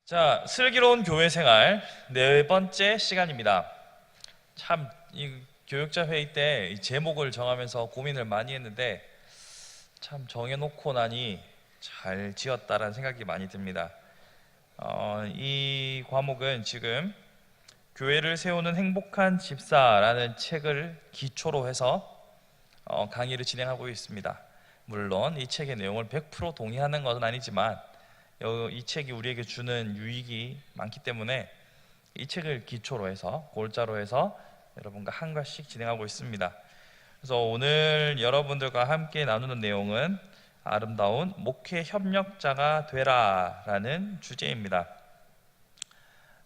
자, 슬기로운 교회 생활 네 번째 시간입니다. 참, 이 교육자 회의 때 이 제목을 정하면서 고민을 많이 했는데 참 정해놓고 나니 잘 지었다라는 생각이 많이 듭니다. 이 과목은 지금 교회를 세우는 행복한 집사라는 책을 기초로 해서 강의를 진행하고 있습니다. 물론 이 책의 내용을 100% 동의하는 것은 아니지만 이 책이 우리에게 주는 유익이 많기 때문에 이 책을 기초로 해서 골자로 해서 여러분과 한 과씩 진행하고 있습니다. 그래서 오늘 여러분들과 함께 나누는 내용은 아름다운 목회 협력자가 되라 라는 주제입니다.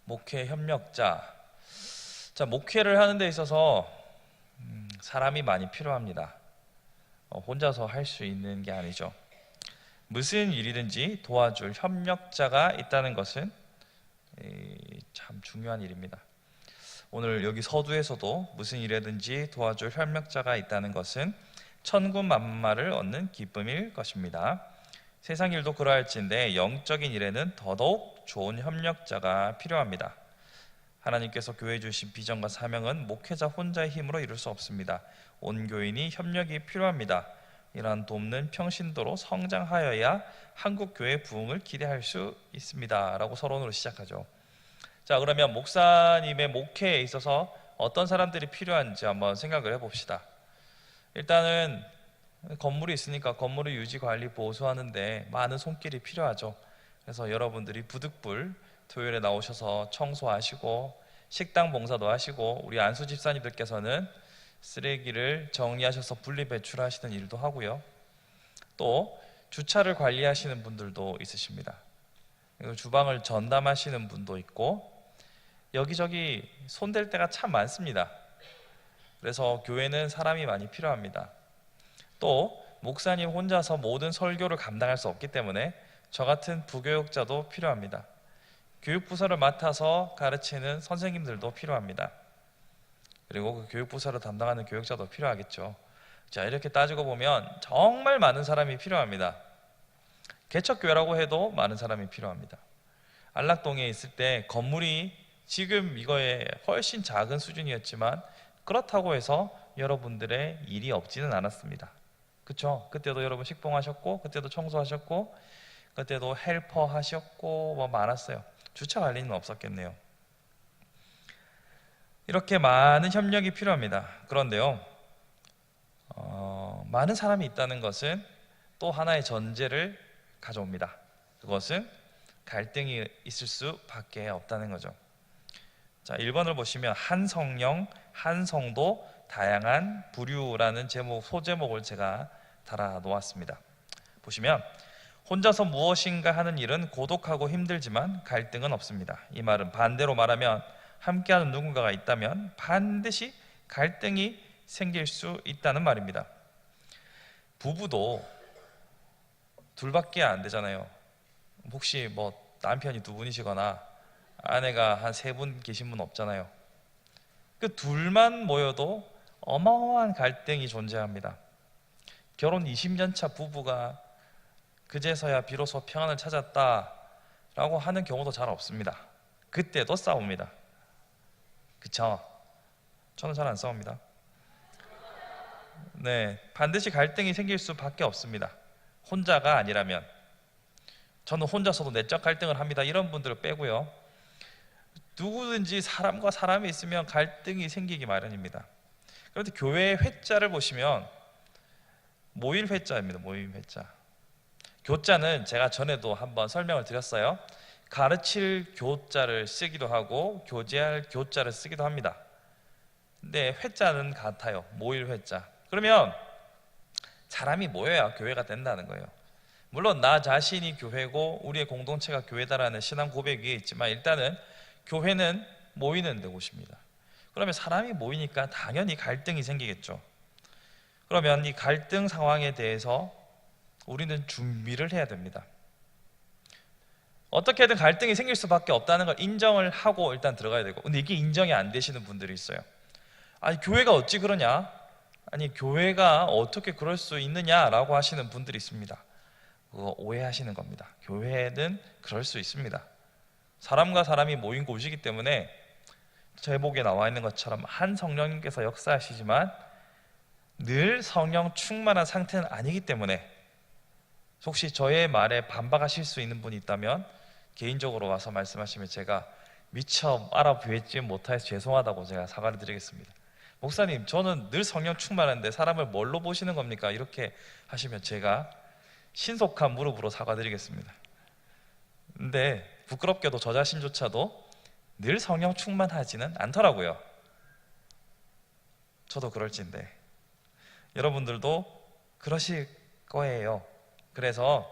목회 협력자. 자, 목회를 하는 데 있어서 사람이 많이 필요합니다. 혼자서 할 수 있는 게 아니죠. 무슨 일이든지 도와줄 협력자가 있다는 것은 참 중요한 일입니다. 오늘 여기 서두에서도 무슨 일이든지 도와줄 협력자가 있다는 것은 천군만마를 얻는 기쁨일 것입니다. 세상 일도 그러할진데 영적인 일에는 더더욱 좋은 협력자가 필요합니다. 하나님께서 교회에 주신 비전과 사명은 목회자 혼자의 힘으로 이룰 수 없습니다. 온 교인이 협력이 필요합니다. 이러한 돕는 평신도로 성장하여야 한국교회의 부흥을 기대할 수 있습니다 라고 서론으로 시작하죠. 자, 그러면 목사님의 목회에 있어서 어떤 사람들이 필요한지 한번 생각을 해봅시다. 일단은 건물이 있으니까 건물을 유지, 관리, 보수하는데 많은 손길이 필요하죠. 그래서 여러분들이 부득불 토요일에 나오셔서 청소하시고 식당 봉사도 하시고, 우리 안수 집사님들께서는 쓰레기를 정리하셔서 분리 배출하시는 일도 하고요. 또 주차를 관리하시는 분들도 있으십니다. 그리고 주방을 전담하시는 분도 있고, 여기저기 손댈 때가 참 많습니다. 그래서 교회는 사람이 많이 필요합니다. 또 목사님 혼자서 모든 설교를 감당할 수 없기 때문에 저 같은 부교육자도 필요합니다. 교육부서를 맡아서 가르치는 선생님들도 필요합니다. 그리고 그 교육부서를 담당하는 교육자도 필요하겠죠. 자, 이렇게 따지고 보면 정말 많은 사람이 필요합니다. 개척교회라고 해도 많은 사람이 필요합니다. 안락동에 있을 때 건물이 지금 이거에 훨씬 작은 수준이었지만 그렇다고 해서 여러분들의 일이 없지는 않았습니다. 그쵸? 그때도 여러분 식봉하셨고, 그때도 청소하셨고, 그때도 헬퍼 하셨고, 뭐 많았어요. 주차 관리는 없었겠네요. 이렇게 많은 협력이 필요합니다. 그런데요, 많은 사람이 있다는 것은 또 하나의 전제를 가져옵니다. 그것은 갈등이 있을 수밖에 없다는 거죠. 자, 1번을 보시면 한 성령, 한 성도, 다양한 부류라는 소제목을 제가 달아 놓았습니다. 보시면 혼자서 무엇인가 하는 일은 고독하고 힘들지만 갈등은 없습니다. 이 말은 반대로 말하면 함께하는 누군가가 있다면 반드시 갈등이 생길 수 있다는 말입니다. 부부도 둘밖에 안 되잖아요. 혹시 뭐 남편이 두 분이시거나 아내가 한 세 분 계신 분 없잖아요. 그 둘만 모여도 어마어마한 갈등이 존재합니다. 결혼 20년 차 부부가 그제서야 비로소 평안을 찾았다라고 하는 경우도 잘 없습니다. 그때도 싸웁니다. 그쵸? 저는 잘 안 싸웁니다. 네, 반드시 갈등이 생길 수밖에 없습니다. 혼자가 아니라면. 저는 혼자서도 내적 갈등을 합니다. 이런 분들을 빼고요. 누구든지 사람과 사람이 있으면 갈등이 생기기 마련입니다. 그런데 교회의 회자를 보시면 모일 회자입니다. 모일 회자. 교자는 제가 전에도 한번 설명을 드렸어요. 가르칠 교자를 쓰기도 하고 교제할 교자를 쓰기도 합니다. 근데 회자는 같아요. 모일 회자. 그러면 사람이 모여야 교회가 된다는 거예요. 물론 나 자신이 교회고 우리의 공동체가 교회다라는 신앙 고백 위에 있지만 일단은 교회는 모이는 데 곳입니다. 그러면 사람이 모이니까 당연히 갈등이 생기겠죠. 그러면 이 갈등 상황에 대해서 우리는 준비를 해야 됩니다. 어떻게든 갈등이 생길 수밖에 없다는 걸 인정을 하고 일단 들어가야 되고, 근데 이게 인정이 안 되시는 분들이 있어요. 아니, 교회가 어찌 그러냐? 아니, 교회가 어떻게 그럴 수 있느냐라고 하시는 분들이 있습니다. 그거 오해하시는 겁니다. 교회는 그럴 수 있습니다. 사람과 사람이 모인 곳이기 때문에 제목에 나와 있는 것처럼 한 성령님께서 역사하시지만 늘 성령 충만한 상태는 아니기 때문에 혹시 저의 말에 반박하실 수 있는 분이 있다면 개인적으로 와서 말씀하시면 제가 미처 알아보지 못해서 죄송하다고 제가 사과를 드리겠습니다. 목사님, 저는 늘 성령 충만한데 사람을 뭘로 보시는 겁니까? 이렇게 하시면 제가 신속한 무릎으로 사과드리겠습니다. 근데 부끄럽게도 저 자신조차도 늘 성령 충만하지는 않더라고요. 저도 그럴진데 여러분들도 그러실 거예요. 그래서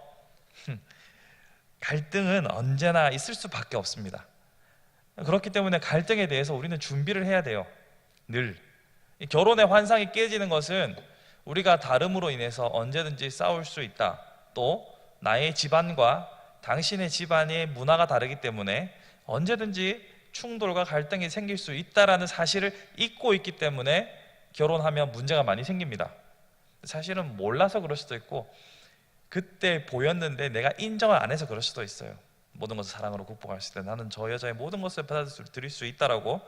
갈등은 언제나 있을 수밖에 없습니다. 그렇기 때문에 갈등에 대해서 우리는 준비를 해야 돼요. 늘 결혼의 환상이 깨지는 것은 우리가 다름으로 인해서 언제든지 싸울 수 있다. 또 나의 집안과 당신의 집안의 문화가 다르기 때문에 언제든지 충돌과 갈등이 생길 수 있다라는 사실을 잊고 있기 때문에 결혼하면 문제가 많이 생깁니다. 사실은 몰라서 그럴 수도 있고 그때 보였는데 내가 인정을 안 해서 그럴 수도 있어요. 모든 것을 사랑으로 극복할 수 있다. 나는 저 여자의 모든 것을 받아들일 수 있다라고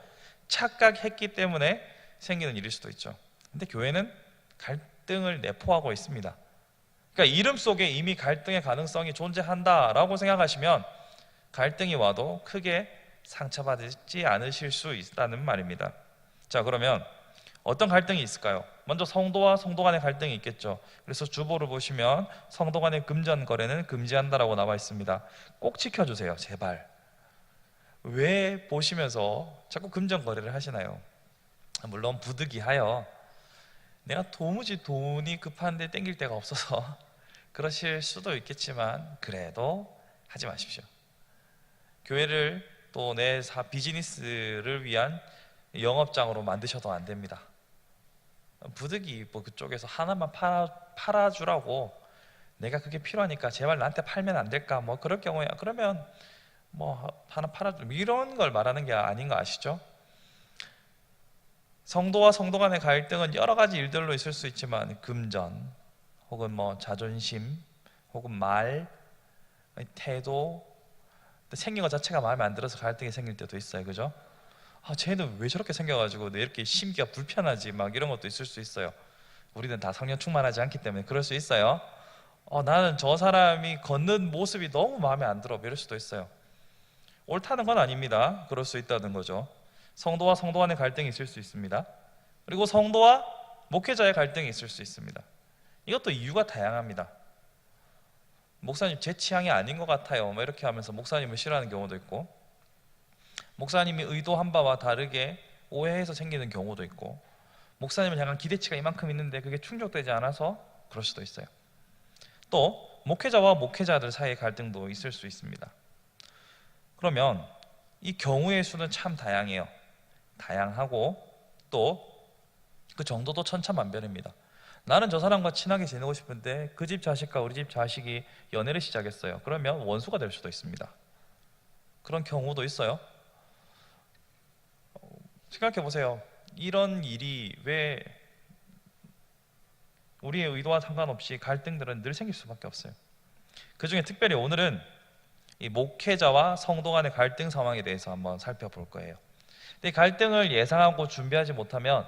착각했기 때문에 생기는 일일 수도 있죠. 근데 교회는 갈등을 내포하고 있습니다. 그러니까 이름 속에 이미 갈등의 가능성이 존재한다라고 생각하시면 갈등이 와도 크게 상처받지 않으실 수 있다는 말입니다. 자, 그러면 어떤 갈등이 있을까요? 먼저 성도와 성도 간의 갈등이 있겠죠. 그래서 주보를 보시면 성도 간의 금전 거래는 금지한다라고 나와 있습니다. 꼭 지켜주세요, 제발. 왜 보시면서 자꾸 금전 거래를 하시나요? 물론 부득이하여 내가 도무지 돈이 급한데 땡길 데가 없어서 그러실 수도 있겠지만 그래도 하지 마십시오. 교회를 또 내 비즈니스를 위한 영업장으로 만드셔도 안 됩니다. 부득이 뭐 그쪽에서 하나만 팔아주라고 내가 그게 필요하니까 제발 나한테 팔면 안 될까? 뭐 그럴 경우에 그러면 뭐 하나 팔아줘 이런 걸 말하는 게 아닌 거 아시죠? 성도와 성도 간의 갈등은 여러 가지 일들로 있을 수 있지만 금전 혹은 뭐 자존심 혹은 말, 태도 생긴 것 자체가 마음에 안 들어서 갈등이 생길 때도 있어요. 그죠? 쟤는 왜 저렇게 생겨가지고 내 이렇게 심기가 불편하지 막 이런 것도 있을 수 있어요. 우리는 다 성령 충만하지 않기 때문에 그럴 수 있어요. 나는 저 사람이 걷는 모습이 너무 마음에 안 들어 이럴 수도 있어요. 옳다는 건 아닙니다. 그럴 수 있다는 거죠. 성도와 성도 간의 갈등이 있을 수 있습니다. 그리고 성도와 목회자의 갈등이 있을 수 있습니다. 이것도 이유가 다양합니다. 목사님 제 취향이 아닌 것 같아요 뭐 이렇게 하면서 목사님을 싫어하는 경우도 있고 목사님이 의도한 바와 다르게 오해해서 생기는 경우도 있고 목사님은 약간 기대치가 이만큼 있는데 그게 충족되지 않아서 그럴 수도 있어요. 또 목회자와 목회자들 사이의 갈등도 있을 수 있습니다. 그러면 이 경우의 수는 참 다양해요. 다양하고 또 그 정도도 천차만별입니다. 나는 저 사람과 친하게 지내고 싶은데 그 집 자식과 우리 집 자식이 연애를 시작했어요. 그러면 원수가 될 수도 있습니다. 그런 경우도 있어요. 생각해 보세요. 이런 일이 왜 우리의 의도와 상관없이 갈등들은 늘 생길 수밖에 없어요. 그 중에 특별히 오늘은 이 목회자와 성도 간의 갈등 상황에 대해서 한번 살펴볼 거예요. 근데 갈등을 예상하고 준비하지 못하면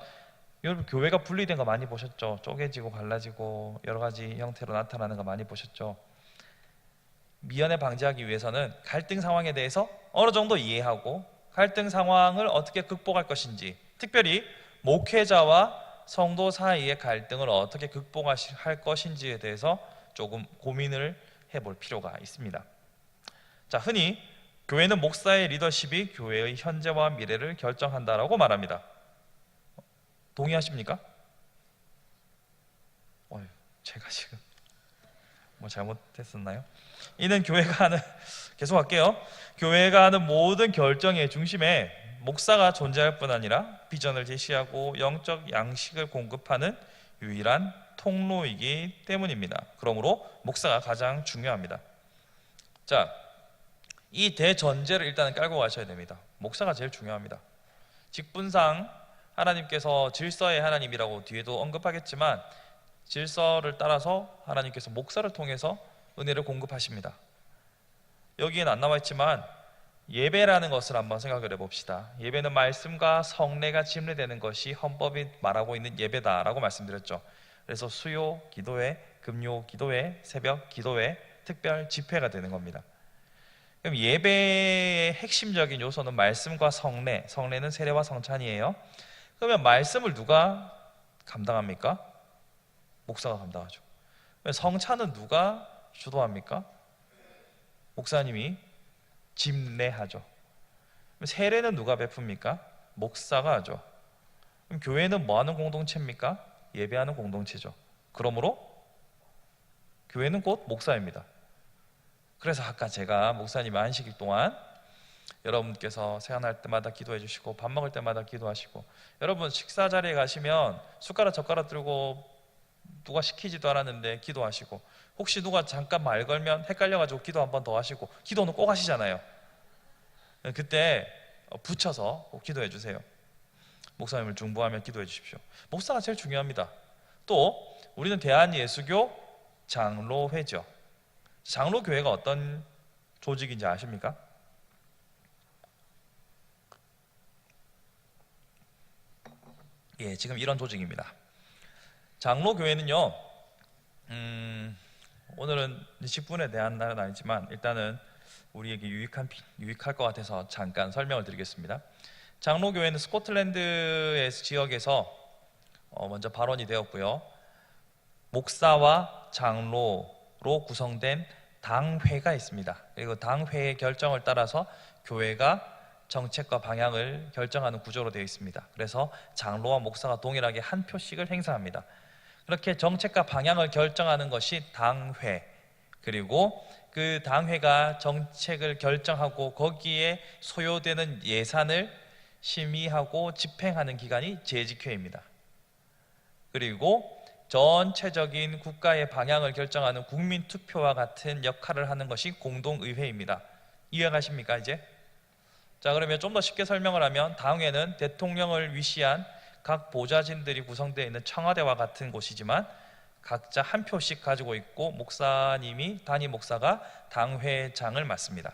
여러분 교회가 분리된 거 많이 보셨죠? 쪼개지고 갈라지고 여러 가지 형태로 나타나는 거 많이 보셨죠? 미연에 방지하기 위해서는 갈등 상황에 대해서 어느 정도 이해하고 갈등 상황을 어떻게 극복할 것인지, 특별히 목회자와 성도 사이의 갈등을 어떻게 극복할 것인지에 대해서 조금 고민을 해볼 필요가 있습니다. 자, 흔히 교회는 목사의 리더십이 교회의 현재와 미래를 결정한다라고 말합니다. 동의하십니까? 제가 지금 뭐 잘못했었나요? 이는 교회가 하는 계속 할게요. 교회가 하는 모든 결정의 중심에 목사가 존재할 뿐 아니라 비전을 제시하고 영적 양식을 공급하는 유일한 통로이기 때문입니다. 그러므로 목사가 가장 중요합니다. 자, 이 대전제를 일단 깔고 가셔야 됩니다. 목사가 제일 중요합니다. 직분상 하나님께서 질서의 하나님이라고 뒤에도 언급하겠지만 질서를 따라서 하나님께서 목사를 통해서 은혜를 공급하십니다. 여기엔 안 나와 있지만 예배라는 것을 한번 생각을 해봅시다. 예배는 말씀과 성례가 침례되는 것이 헌법이 말하고 있는 예배다라고 말씀드렸죠. 그래서 수요 기도회, 금요 기도회, 새벽 기도회, 특별 집회가 되는 겁니다. 그럼 예배의 핵심적인 요소는 말씀과 성례, 성례는 세례와 성찬이에요. 그러면 말씀을 누가 감당합니까? 목사가 감당하죠. 성찬은 누가 주도합니까? 목사님이 집례하죠. 세례는 누가 베풉니까? 목사가 하죠. 그럼 교회는 뭐 하는 공동체입니까? 예배하는 공동체죠. 그러므로 교회는 곧 목사입니다. 그래서 아까 제가 목사님 안식일 동안 여러분께서 생각날 때마다 기도해 주시고 밥 먹을 때마다 기도하시고, 여러분 식사 자리에 가시면 숟가락 젓가락 들고 누가 시키지도 않았는데 기도하시고, 혹시 누가 잠깐 말 걸면 헷갈려가지고 기도 한 번 더 하시고, 기도는 꼭 하시잖아요. 그때 붙여서 꼭 기도해 주세요. 목사님을 중보하며 기도해 주십시오. 목사가 제일 중요합니다. 또 우리는 대한예수교 장로회죠. 장로교회가 어떤 조직인지 아십니까? 예, 지금 이런 조직입니다. 장로교회는요, 오늘은 직분에 대한 날은 아니지만 일단은 우리에게 유익할 것 같아서 잠깐 설명을 드리겠습니다. 장로교회는 스코틀랜드의 지역에서 먼저 발원이 되었고요. 목사와 장로로 구성된 당회가 있습니다. 그리고 당회의 결정을 따라서 교회가 정책과 방향을 결정하는 구조로 되어 있습니다. 그래서 장로와 목사가 동일하게 한 표씩을 행사합니다. 그렇게 정책과 방향을 결정하는 것이 당회, 그리고 그 당회가 정책을 결정하고 거기에 소요되는 예산을 심의하고 집행하는 기관이 재직회입니다. 그리고 전체적인 국가의 방향을 결정하는 국민투표와 같은 역할을 하는 것이 공동의회입니다. 이해가십니까 이제? 자, 그러면 좀 더 쉽게 설명을 하면 당회는 대통령을 위시한 각 보좌진들이 구성되어 있는 청와대와 같은 곳이지만 각자 한 표씩 가지고 있고, 목사님이 담임 목사가 당회장을 맡습니다.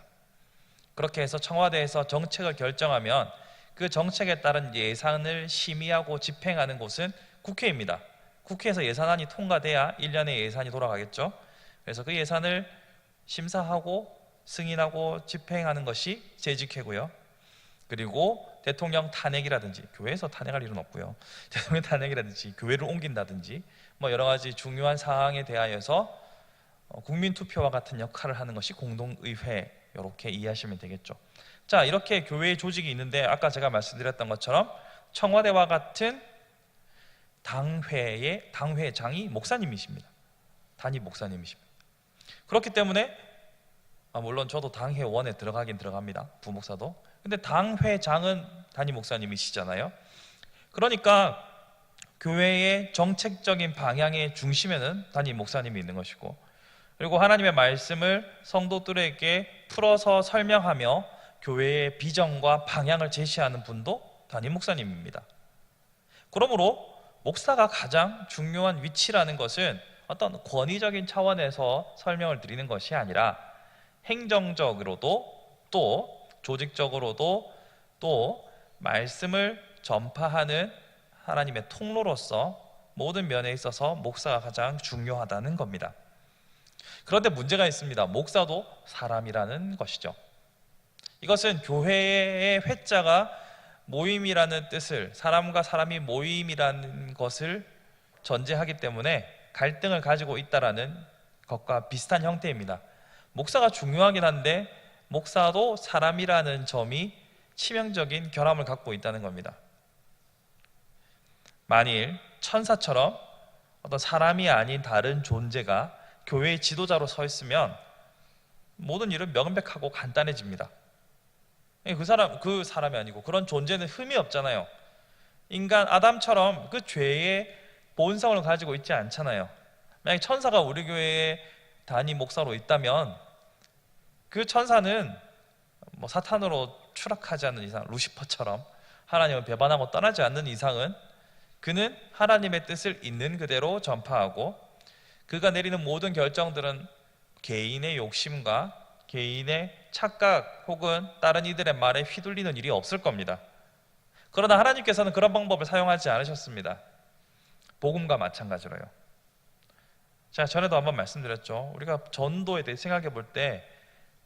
그렇게 해서 청와대에서 정책을 결정하면 그 정책에 따른 예산을 심의하고 집행하는 곳은 국회입니다. 국회에서 예산안이 통과돼야 1년의 예산이 돌아가겠죠. 그래서 그 예산을 심사하고 승인하고 집행하는 것이 재직회고요. 그리고 대통령 탄핵이라든지, 교회에서 탄핵할 일은 없고요. 대통령 탄핵이라든지 교회를 옮긴다든지 뭐 여러 가지 중요한 사항에 대하여서 국민투표와 같은 역할을 하는 것이 공동의회, 이렇게 이해하시면 되겠죠. 자, 이렇게 교회의 조직이 있는데 아까 제가 말씀드렸던 것처럼 청와대와 같은 당회의 당회장이 목사님이십니다. 담임 목사님이십니다. 그렇기 때문에 물론 저도 당회원에 들어가긴 들어갑니다. 부목사도. 근데 당회장은 담임 목사님이시잖아요. 그러니까 교회의 정책적인 방향의 중심에는 담임 목사님이 있는 것이고, 그리고 하나님의 말씀을 성도들에게 풀어서 설명하며 교회의 비전과 방향을 제시하는 분도 담임 목사님입니다. 그러므로 목사가 가장 중요한 위치라는 것은 어떤 권위적인 차원에서 설명을 드리는 것이 아니라 행정적으로도 또 조직적으로도 또 말씀을 전파하는 하나님의 통로로서 모든 면에 있어서 목사가 가장 중요하다는 겁니다. 그런데 문제가 있습니다. 목사도 사람이라는 것이죠. 이것은 교회의 회자가 모임이라는 뜻을, 사람과 사람이 모임이라는 것을 전제하기 때문에 갈등을 가지고 있다라는 것과 비슷한 형태입니다. 목사가 중요하긴 한데 목사도 사람이라는 점이 치명적인 결함을 갖고 있다는 겁니다. 만일 천사처럼 어떤 사람이 아닌 다른 존재가 교회의 지도자로 서 있으면 모든 일은 명백하고 간단해집니다. 그 사람이 아니고 그런 존재는 흠이 없잖아요. 인간 아담처럼 그 죄의 본성을 가지고 있지 않잖아요. 만약 천사가 우리 교회에 담임 목사로 있다면 그 천사는 사탄으로 추락하지 않는 이상, 루시퍼처럼 하나님을 배반하고 떠나지 않는 이상은 그는 하나님의 뜻을 있는 그대로 전파하고, 그가 내리는 모든 결정들은 개인의 욕심과 개인의 착각 혹은 다른 이들의 말에 휘둘리는 일이 없을 겁니다. 그러나 하나님께서는 그런 방법을 사용하지 않으셨습니다. 복음과 마찬가지로요. 자, 전에도 한번 말씀드렸죠. 우리가 전도에 대해 생각해 볼 때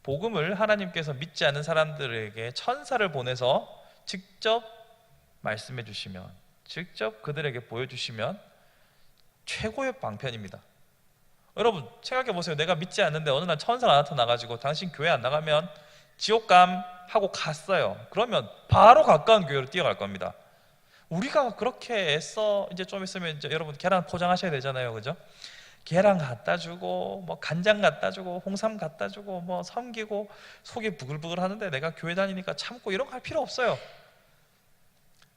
복음을 하나님께서 믿지 않는 사람들에게 천사를 보내서 직접 말씀해 주시면, 직접 그들에게 보여주시면 최고의 방편입니다. 여러분 생각해 보세요. 내가 믿지 않는데 어느 날 천사가 나타나가지고 당신 교회 안 나가면 지옥감 하고 갔어요. 그러면 바로 가까운 교회로 뛰어갈 겁니다. 우리가 그렇게 애써 이제 좀 있으면 이제 여러분 계란 포장하셔야 되잖아요, 그죠? 계란 갖다 주고 뭐 간장 갖다 주고 홍삼 갖다 주고 뭐 섬기고 속이 부글부글 하는데 내가 교회 다니니까 참고 이런 거 할 필요 없어요.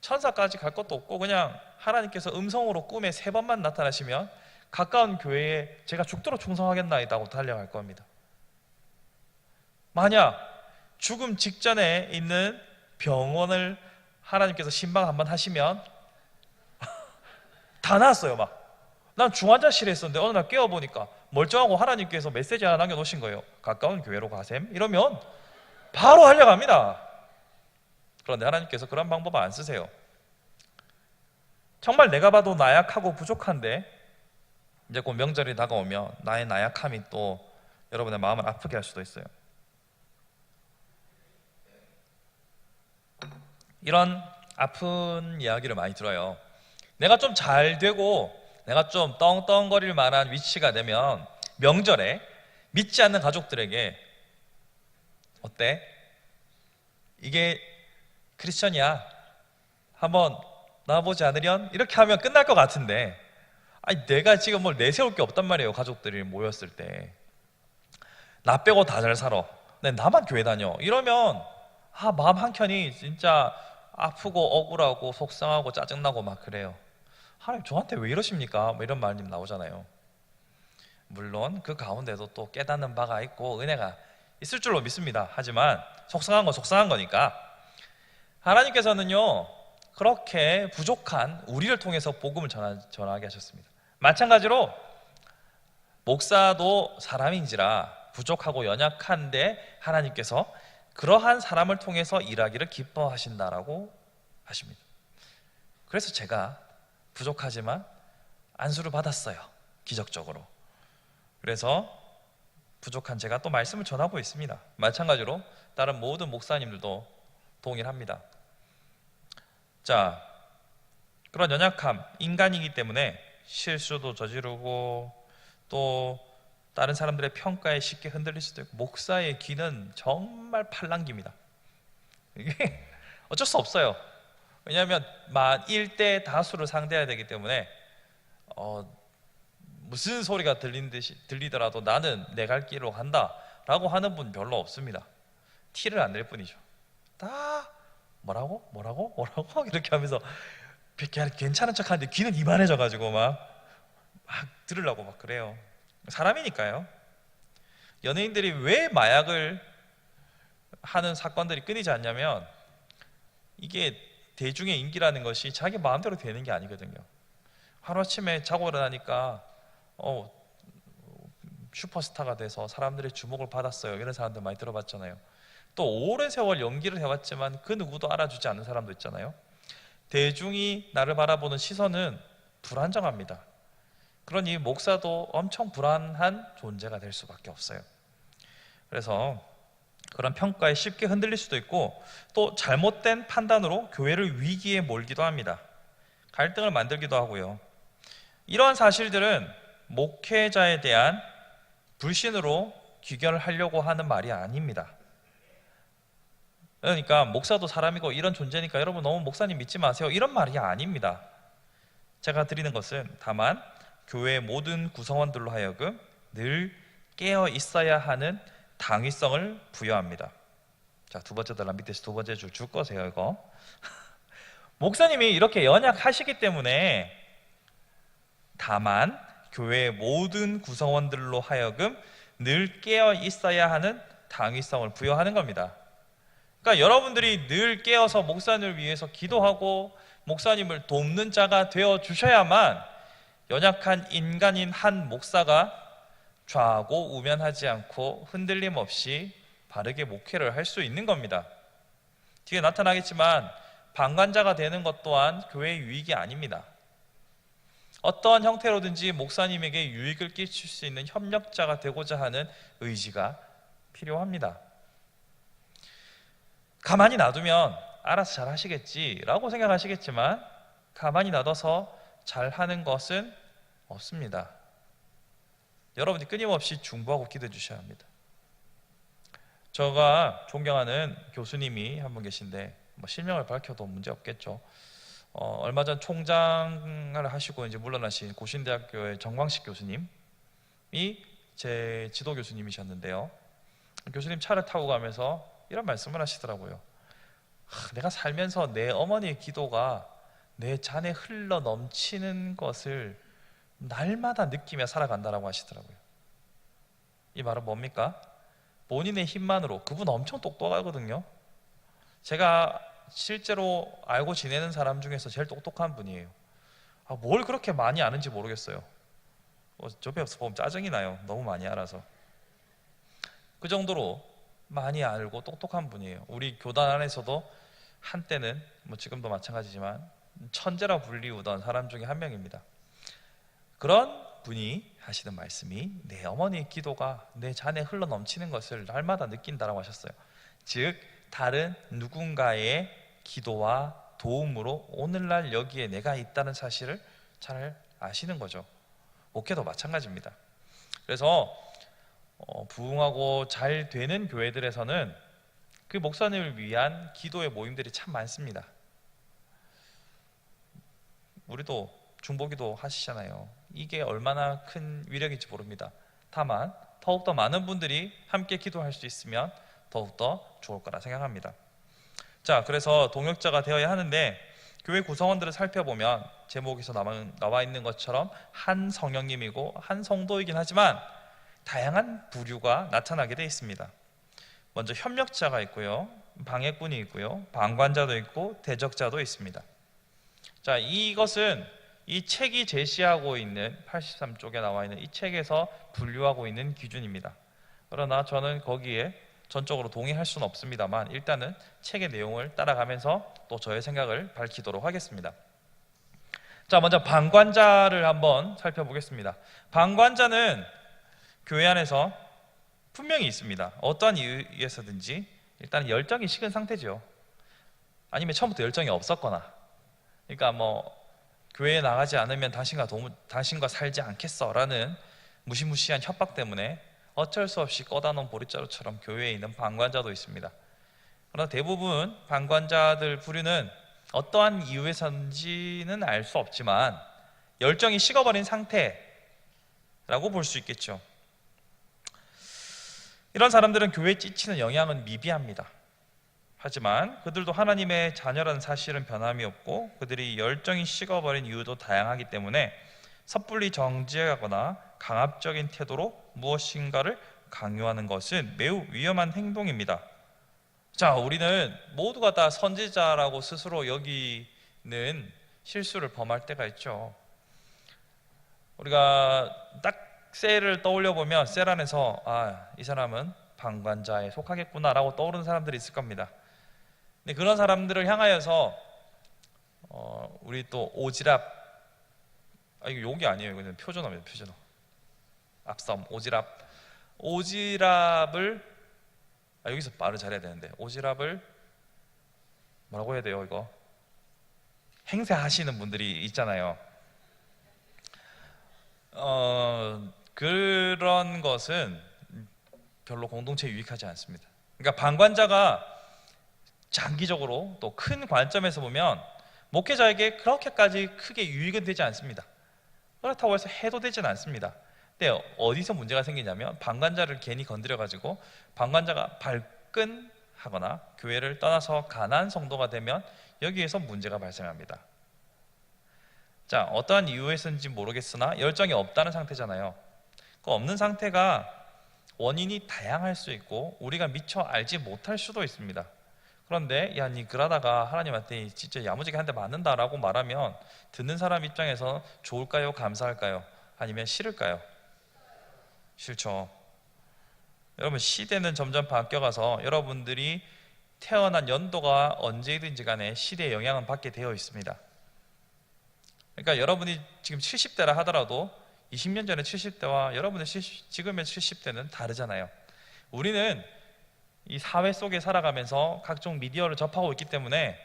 천사까지 갈 것도 없고 그냥 하나님께서 음성으로 꿈에 3번만 나타나시면 가까운 교회에 제가 죽도록 충성하겠나이다 하고 달려갈 겁니다. 만약 죽음 직전에 있는 병원을 하나님께서 신방 한번 하시면 다 나았어요. 막 난 중환자실에 있었는데 어느 날 깨어보니까 멀쩡하고 하나님께서 메시지 하나 남겨놓으신 거예요. 가까운 교회로 가셈. 이러면 바로 달려갑니다. 그런데 하나님께서 그런 방법 안 쓰세요. 정말 내가 봐도 나약하고 부족한데 이제 곧 명절이 다가오면 나의 나약함이 또 여러분의 마음을 아프게 할 수도 있어요. 이런 아픈 이야기를 많이 들어요. 내가 좀 잘 되고 내가 좀 떵떵거릴 만한 위치가 되면 명절에 믿지 않는 가족들에게 어때? 이게 크리스천이야. 한번 나와보지 않으련? 이렇게 하면 끝날 것 같은데 아니 내가 지금 뭘 내세울 게 없단 말이에요. 가족들이 모였을 때 나 빼고 다 잘 살아. 나만 교회 다녀. 이러면 마음 한켠이 진짜 아프고 억울하고 속상하고 짜증나고 막 그래요. 하나님 저한테 왜 이러십니까? 뭐 이런 말님 나오잖아요. 물론 그 가운데도 또 깨닫는 바가 있고 은혜가 있을 줄로 믿습니다. 하지만 속상한 건 속상한 거니까 하나님께서는요 그렇게 부족한 우리를 통해서 복음을 전하게 하셨습니다. 마찬가지로 목사도 사람인지라 부족하고 연약한데 하나님께서 그러한 사람을 통해서 일하기를 기뻐하신다라고 하십니다. 그래서 제가 부족하지만 안수를 받았어요. 기적적으로. 그래서 부족한 제가 또 말씀을 전하고 있습니다. 마찬가지로 다른 모든 목사님들도 동일합니다. 자, 그런 연약함, 인간이기 때문에 실수도 저지르고 또 다른 사람들의 평가에 쉽게 흔들릴 수도 있고 목사의 귀는 정말 팔랑깁니다. 이게 어쩔 수 없어요. 왜냐하면 일대 다수를 상대해야 되기 때문에 무슨 소리가 들리더라도 나는 내 갈 길로 간다라고 하는 분 별로 없습니다. 티를 안 낼 뿐이죠. 다 뭐라고 이렇게 하면서 괜찮은 척하는데 귀는 이만해져가지고 막 들으려고 막 그래요. 사람이니까요. 연예인들이 왜 마약을 하는 사건들이 끊이지 않냐면 이게 대중의 인기라는 것이 자기 마음대로 되는 게 아니거든요. 하루아침에 자고 일어나니까 슈퍼스타가 돼서 사람들의 주목을 받았어요. 이런 사람들 많이 들어봤잖아요. 또 오랜 세월 연기를 해왔지만 그 누구도 알아주지 않는 사람도 있잖아요. 대중이 나를 바라보는 시선은 불안정합니다. 그러니 목사도 엄청 불안한 존재가 될 수밖에 없어요. 그래서 그런 평가에 쉽게 흔들릴 수도 있고 또 잘못된 판단으로 교회를 위기에 몰기도 합니다. 갈등을 만들기도 하고요. 이러한 사실들은 목회자에 대한 불신으로 귀결하려고 하는 말이 아닙니다. 그러니까 목사도 사람이고 이런 존재니까 여러분 너무 목사님 믿지 마세요 이런 말이 아닙니다. 제가 드리는 것은 다만 교회의 모든 구성원들로 하여금 늘 깨어 있어야 하는 당위성을 부여합니다. 자, 두 번째 달라 밑에서 두 번째 줄 거세요 이거. 목사님이 이렇게 연약하시기 때문에 다만 교회의 모든 구성원들로 하여금 늘 깨어 있어야 하는 당위성을 부여하는 겁니다. 그러니까 여러분들이 늘 깨어서 목사님을 위해서 기도하고 목사님을 돕는 자가 되어 주셔야만 연약한 인간인 한 목사가 좌고 우면하지 않고 흔들림 없이 바르게 목회를 할 수 있는 겁니다. 뒤에 나타나겠지만 방관자가 되는 것 또한 교회의 유익이 아닙니다. 어떠한 형태로든지 목사님에게 유익을 끼칠 수 있는 협력자가 되고자 하는 의지가 필요합니다. 가만히 놔두면 알아서 잘 하시겠지라고 생각하시겠지만 가만히 놔둬서 잘하는 것은 없습니다. 여러분이 끊임없이 중보하고 기도해 주셔야 합니다. 제가 존경하는 교수님이 한 분 계신데 실명을 밝혀도 문제 없겠죠. 얼마 전 총장을 하시고 이제 물러나신 고신대학교의 정광식 교수님이 제 지도 교수님이셨는데요. 교수님 차를 타고 가면서 이런 말씀을 하시더라고요. 내가 살면서 내 어머니의 기도가 내 잔에 흘러 넘치는 것을 날마다 느끼며 살아간다라고 하시더라고요. 이 말은 뭡니까? 본인의 힘만으로, 그분 엄청 똑똑하거든요. 제가 실제로 알고 지내는 사람 중에서 제일 똑똑한 분이에요. 뭘 그렇게 많이 아는지 모르겠어요. 옆에서 보면 짜증이 나요. 너무 많이 알아서. 그 정도로 많이 알고 똑똑한 분이에요. 우리 교단 안에서도 한때는 지금도 마찬가지지만 천재라 불리우던 사람 중에 한 명입니다. 그런 분이 하시는 말씀이 내 어머니의 기도가 내 잔에 흘러 넘치는 것을 날마다 느낀다라고 하셨어요. 즉 다른 누군가의 기도와 도움으로 오늘날 여기에 내가 있다는 사실을 잘 아시는 거죠. 목회도 마찬가지입니다. 그래서 부흥하고 잘 되는 교회들에서는 그 목사님을 위한 기도의 모임들이 참 많습니다. 우리도 중보기도 하시잖아요. 이게 얼마나 큰 위력인지 모릅니다. 다만 더욱더 많은 분들이 함께 기도할 수 있으면 더욱더 좋을 거라 생각합니다. 자, 그래서 동역자가 되어야 하는데 교회 구성원들을 살펴보면 제목에서 나와 있는 것처럼 한 성령님이고 한 성도이긴 하지만 다양한 부류가 나타나게 되어 있습니다. 먼저 협력자가 있고요, 방해꾼이 있고요, 방관자도 있고 대적자도 있습니다. 자, 이것은 이 책이 제시하고 있는 83쪽에 나와 있는 이 책에서 분류하고 있는 기준입니다. 그러나 저는 거기에 전적으로 동의할 수는 없습니다만 일단은 책의 내용을 따라가면서 또 저의 생각을 밝히도록 하겠습니다. 자, 먼저 방관자를 한번 살펴보겠습니다. 방관자는 교회 안에서 분명히 있습니다. 어떠한 이유에서든지 일단 열정이 식은 상태죠. 아니면 처음부터 열정이 없었거나, 그러니까 교회에 나가지 않으면 당신과 살지 않겠어라는 무시무시한 협박 때문에 어쩔 수 없이 꺼다 놓은 보릿자루처럼 교회에 있는 방관자도 있습니다. 그러나 대부분 방관자들 부류는 어떠한 이유에서인지는 알 수 없지만 열정이 식어버린 상태라고 볼 수 있겠죠. 이런 사람들은 교회에 끼치는 영향은 미비합니다. 하지만 그들도 하나님의 자녀라는 사실은 변함이 없고 그들이 열정이 식어버린 이유도 다양하기 때문에 섣불리 정죄하거나 강압적인 태도로 무엇인가를 강요하는 것은 매우 위험한 행동입니다. 자, 우리는 모두가 다 선지자라고 스스로 여기는 실수를 범할 때가 있죠. 우리가 딱 셀을 떠올려 보면 셀 안에서 이 사람은 방관자에 속하겠구나라고 떠오르는 사람들이 있을 겁니다. 근데 그런 사람들을 향하여서 우리 또 오지랖, 이거 욕이 아니에요. 이거는 표준어입니다. 표준어. 앞섬, 오지랖을 여기서 말을 잘해야 되는데 오지랖을 뭐라고 해야 돼요? 이거 행세하시는 분들이 있잖아요. 그런 것은 별로 공동체에 유익하지 않습니다. 그러니까 방관자가 장기적으로 또 큰 관점에서 보면 목회자에게 그렇게까지 크게 유익은 되지 않습니다. 그렇다고 해서 해도 되지는 않습니다. 근데 어디서 문제가 생기냐면 방관자를 괜히 건드려가지고 방관자가 발끈하거나 교회를 떠나서 가난한 성도가 되면 여기에서 문제가 발생합니다. 자, 어떠한 이유에서인지 모르겠으나 열정이 없다는 상태잖아요. 그 없는 상태가 원인이 다양할 수 있고 우리가 미처 알지 못할 수도 있습니다. 그런데 니 그러다가 하나님한테 진짜 야무지게 한 대 맞는다라고 말하면 듣는 사람 입장에서 좋을까요? 감사할까요? 아니면 싫을까요? 싫죠. 여러분, 시대는 점점 바뀌어가서 여러분들이 태어난 연도가 언제든지 간에 시대의 영향을 받게 되어 있습니다. 그러니까 여러분이 지금 70대라 하더라도 20년 전에 70대와 여러분의 지금의 70대는 다르잖아요. 우리는 이 사회 속에 살아가면서 각종 미디어를 접하고 있기 때문에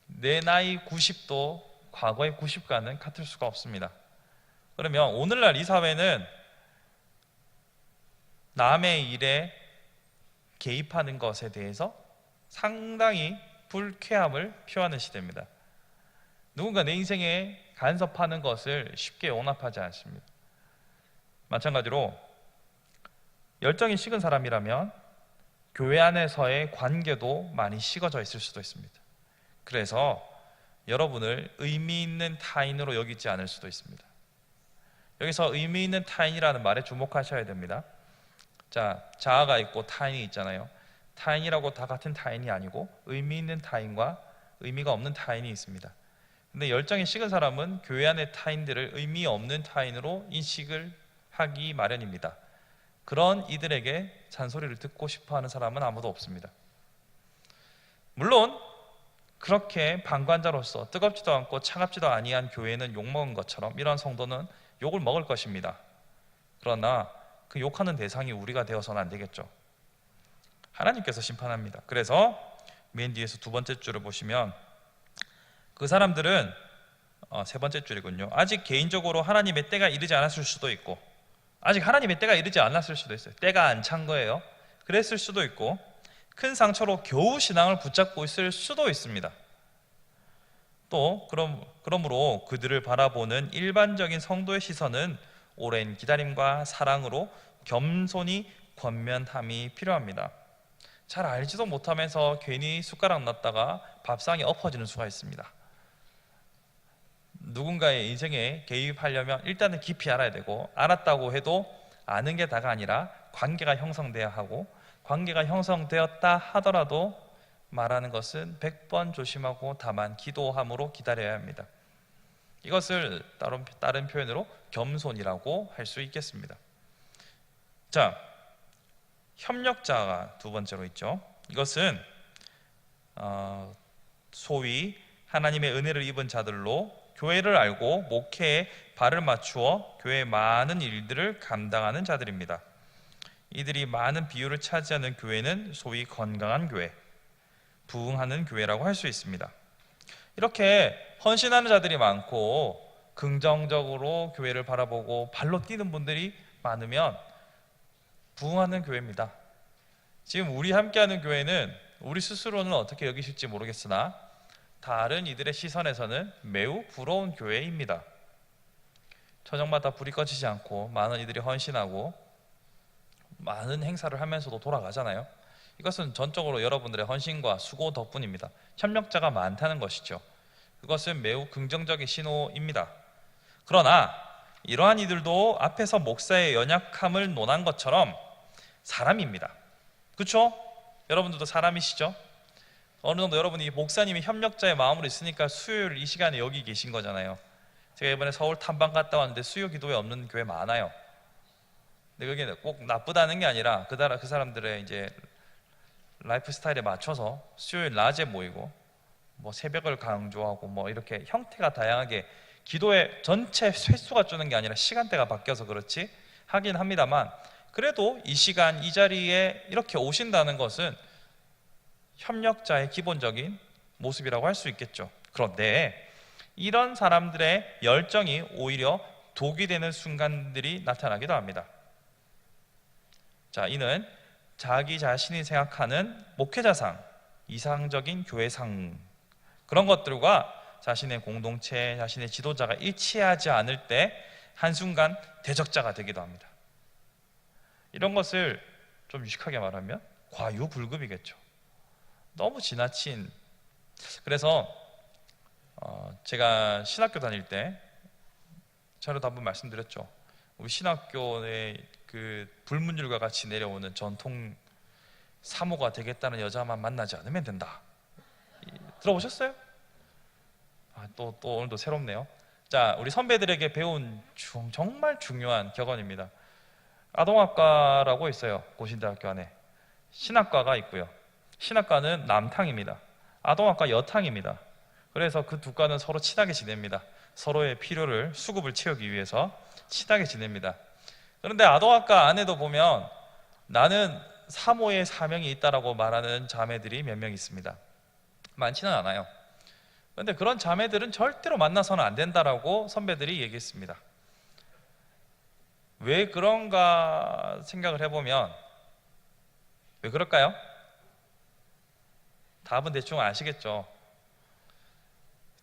내 나이 90도 과거의 90과는 같을 수가 없습니다. 그러면 오늘날 이 사회는 남의 일에 개입하는 것에 대해서 상당히 불쾌함을 표하는 시대입니다. 누군가 내 인생에 간섭하는 것을 쉽게 용납하지 않습니다. 마찬가지로 열정이 식은 사람이라면 교회 안에서의 관계도 많이 식어져 있을 수도 있습니다. 그래서 여러분을 의미 있는 타인으로 여기지 않을 수도 있습니다. 여기서 의미 있는 타인이라는 말에 주목하셔야 됩니다. 자, 자아가 있고 타인이 있잖아요. 타인이라고 다 같은 타인이 아니고 의미 있는 타인과 의미가 없는 타인이 있습니다. 근데 열정이 식은 사람은 교회 안의 타인들을 의미 없는 타인으로 인식을 하기 마련입니다. 그런 이들에게 잔소리를 듣고 싶어하는 사람은 아무도 없습니다. 물론 그렇게 방관자로서 뜨겁지도 않고 차갑지도 아니한 교회는 욕먹은 것처럼 이러한 성도는 욕을 먹을 것입니다. 그러나 그 욕하는 대상이 우리가 되어서는 안 되겠죠. 하나님께서 심판합니다. 그래서 맨 뒤에서 두 번째 줄을 보시면 그 사람들은 세 번째 줄이군요. 아직 개인적으로 하나님의 때가 이르지 않았을 수도 있고, 아직 하나님의 때가 이르지 않았을 수도 있어요. 때가 안 찬 거예요. 그랬을 수도 있고, 큰 상처로 겨우 신앙을 붙잡고 있을 수도 있습니다. 또 그러므로 그들을 바라보는 일반적인 성도의 시선은 오랜 기다림과 사랑으로 겸손히 권면함이 필요합니다. 잘 알지도 못하면서 괜히 숟가락 놨다가 밥상이 엎어지는 수가 있습니다. 누군가의 인생에 개입하려면 일단은 깊이 알아야 되고, 알았다고 해도 아는 게 다가 아니라 관계가 형성돼야 하고, 관계가 형성되었다 하더라도 말하는 것은 100번 조심하고 다만 기도함으로 기다려야 합니다. 이것을 다른 표현으로 겸손이라고 할 수 있겠습니다. 자, 협력자가 두 번째로 있죠. 이것은 소위 하나님의 은혜를 입은 자들로 교회를 알고 목회에 발을 맞추어 교회의 많은 일들을 감당하는 자들입니다. 이들이 많은 비율을 차지하는 교회는 소위 건강한 교회, 부흥하는 교회라고 할 수 있습니다. 이렇게 헌신하는 자들이 많고 긍정적으로 교회를 바라보고 발로 뛰는 분들이 많으면 부흥하는 교회입니다. 지금 우리 함께하는 교회는 우리 스스로는 어떻게 여기실지 모르겠으나 다른 이들의 시선에서는 매우 부러운 교회입니다. 저녁마다 불이 꺼지지 않고 많은 이들이 헌신하고 많은 행사를 하면서도 돌아가잖아요. 이것은 전적으로 여러분들의 헌신과 수고 덕분입니다. 협력자가 많다는 것이죠. 그것은 매우 긍정적인 신호입니다. 그러나 이러한 이들도 앞에서 목사의 연약함을 논한 것처럼 사람입니다. 그렇죠? 여러분들도 사람이시죠? 어느 정도 여러분이 목사님이 협력자의 마음으로 있으니까 수요일 이 시간에 여기 계신 거잖아요. 제가 이번에 서울 탐방 갔다 왔는데 수요 기도회 없는 교회 많아요. 근데 그게 꼭 나쁘다는 게 아니라 그 사람들의 이제 라이프 스타일에 맞춰서 수요일 낮에 모이고 뭐 새벽을 강조하고 뭐 이렇게 형태가 다양하게 기도의 전체 횟수가 주는 게 아니라 시간대가 바뀌어서 그렇지 하긴 합니다만, 그래도 이 시간 이 자리에 이렇게 오신다는 것은 협력자의 기본적인 모습이라고 할 수 있겠죠. 그런데 이런 사람들의 열정이 오히려 독이 되는 순간들이 나타나기도 합니다. 자, 이는 자기 자신이 생각하는 목회자상, 이상적인 교회상, 그런 것들과 자신의 공동체, 자신의 지도자가 일치하지 않을 때 한순간 대적자가 되기도 합니다. 이런 것을 좀 유식하게 말하면 과유불급이겠죠. 너무 지나친. 그래서 제가 신학교 다닐 때 저도 한번 말씀드렸죠. 우리 신학교에 그 불문율과 같이 내려오는 전통 사모가 되겠다는 여자만 만나지 않으면 된다. 들어보셨어요? 또 오늘도 새롭네요. 자, 우리 선배들에게 배운 정말 중요한 격언입니다. 아동학과라고 있어요. 고신대학교 안에. 신학과가 있고요. 신학과는 남탕입니다. 아동학과 여탕입니다. 그래서 그 두 과는 서로 친하게 지냅니다. 서로의 필요를, 수급을 채우기 위해서 친하게 지냅니다. 그런데 아동학과 안에도 보면 나는 사모의 사명이 있다라고 말하는 자매들이 몇 명 있습니다. 많지는 않아요. 그런데 그런 자매들은 절대로 만나서는 안 된다라고 선배들이 얘기했습니다. 왜 그런가 생각을 해보면, 왜 그럴까요? 답은 대충 아시겠죠?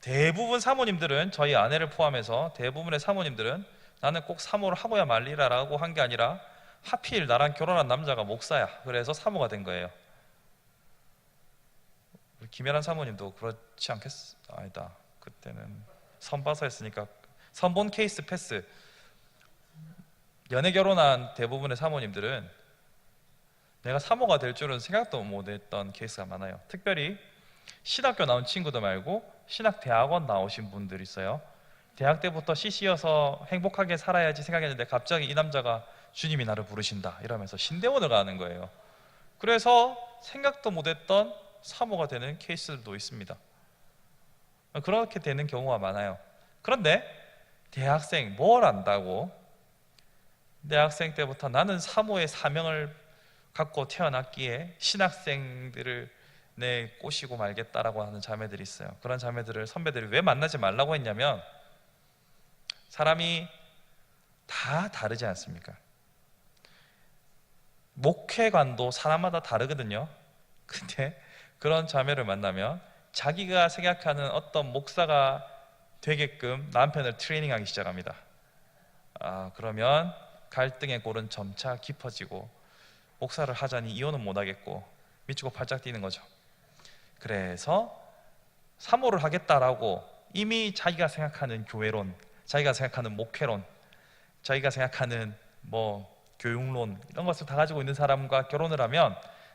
대부분 사모님들은, 저희 아내를 포함해서 대부분의 사모님들은 나는 꼭 사모를 하고야 말리라라고 한 게 아니라 하필 나랑 결혼한 남자가 목사야. 그래서 사모가 된 거예요. 김혜란 사모님도 그렇지 않겠? 아니다. 그때는 선봐서 했으니까. 선본 케이스 패스. 연애 결혼한 대부분의 사모님들은 내가 사모가 될 줄은 생각도 못했던 케이스가 많아요. 특별히 신학교 나온 친구도 말고 신학대학원 나오신 분들이 있어요. 대학 때부터 CC여서 행복하게 살아야지 생각했는데 갑자기 이 남자가 주님이 나를 부르신다 이러면서 신대원을 가는 거예요. 그래서 생각도 못했던 사모가 되는 케이스들도 있습니다. 그렇게 되는 경우가 많아요. 그런데 대학생 뭘 안다고 대학생 때부터 나는 사모의 사명을 갖고 태어났기에 신학생들을 내 꼬시고 말겠다라고 하는 자매들이 있어요. 그런 자매들을 선배들이 왜 만나지 말라고 했냐면, 사람이 다 다르지 않습니까? 목회관도 사람마다 다르거든요. 근데 그런 자매를 만나면 자기가 생각하는 어떤 목사가 되게끔 남편을 트레이닝하기 시작합니다. 그러면 갈등의 골은 점차 깊어지고 목사를 하자니 이혼은 못하겠고 미치고 팔짝 뛰는 거죠. 그래서 사모를 하겠다라고 이미 자기가 생각하는 교회론, 자기가 생각하는 목회론, 자기가 생각하는 교육론 이런 것을 다 가지고 있는 사람과 결혼을 하면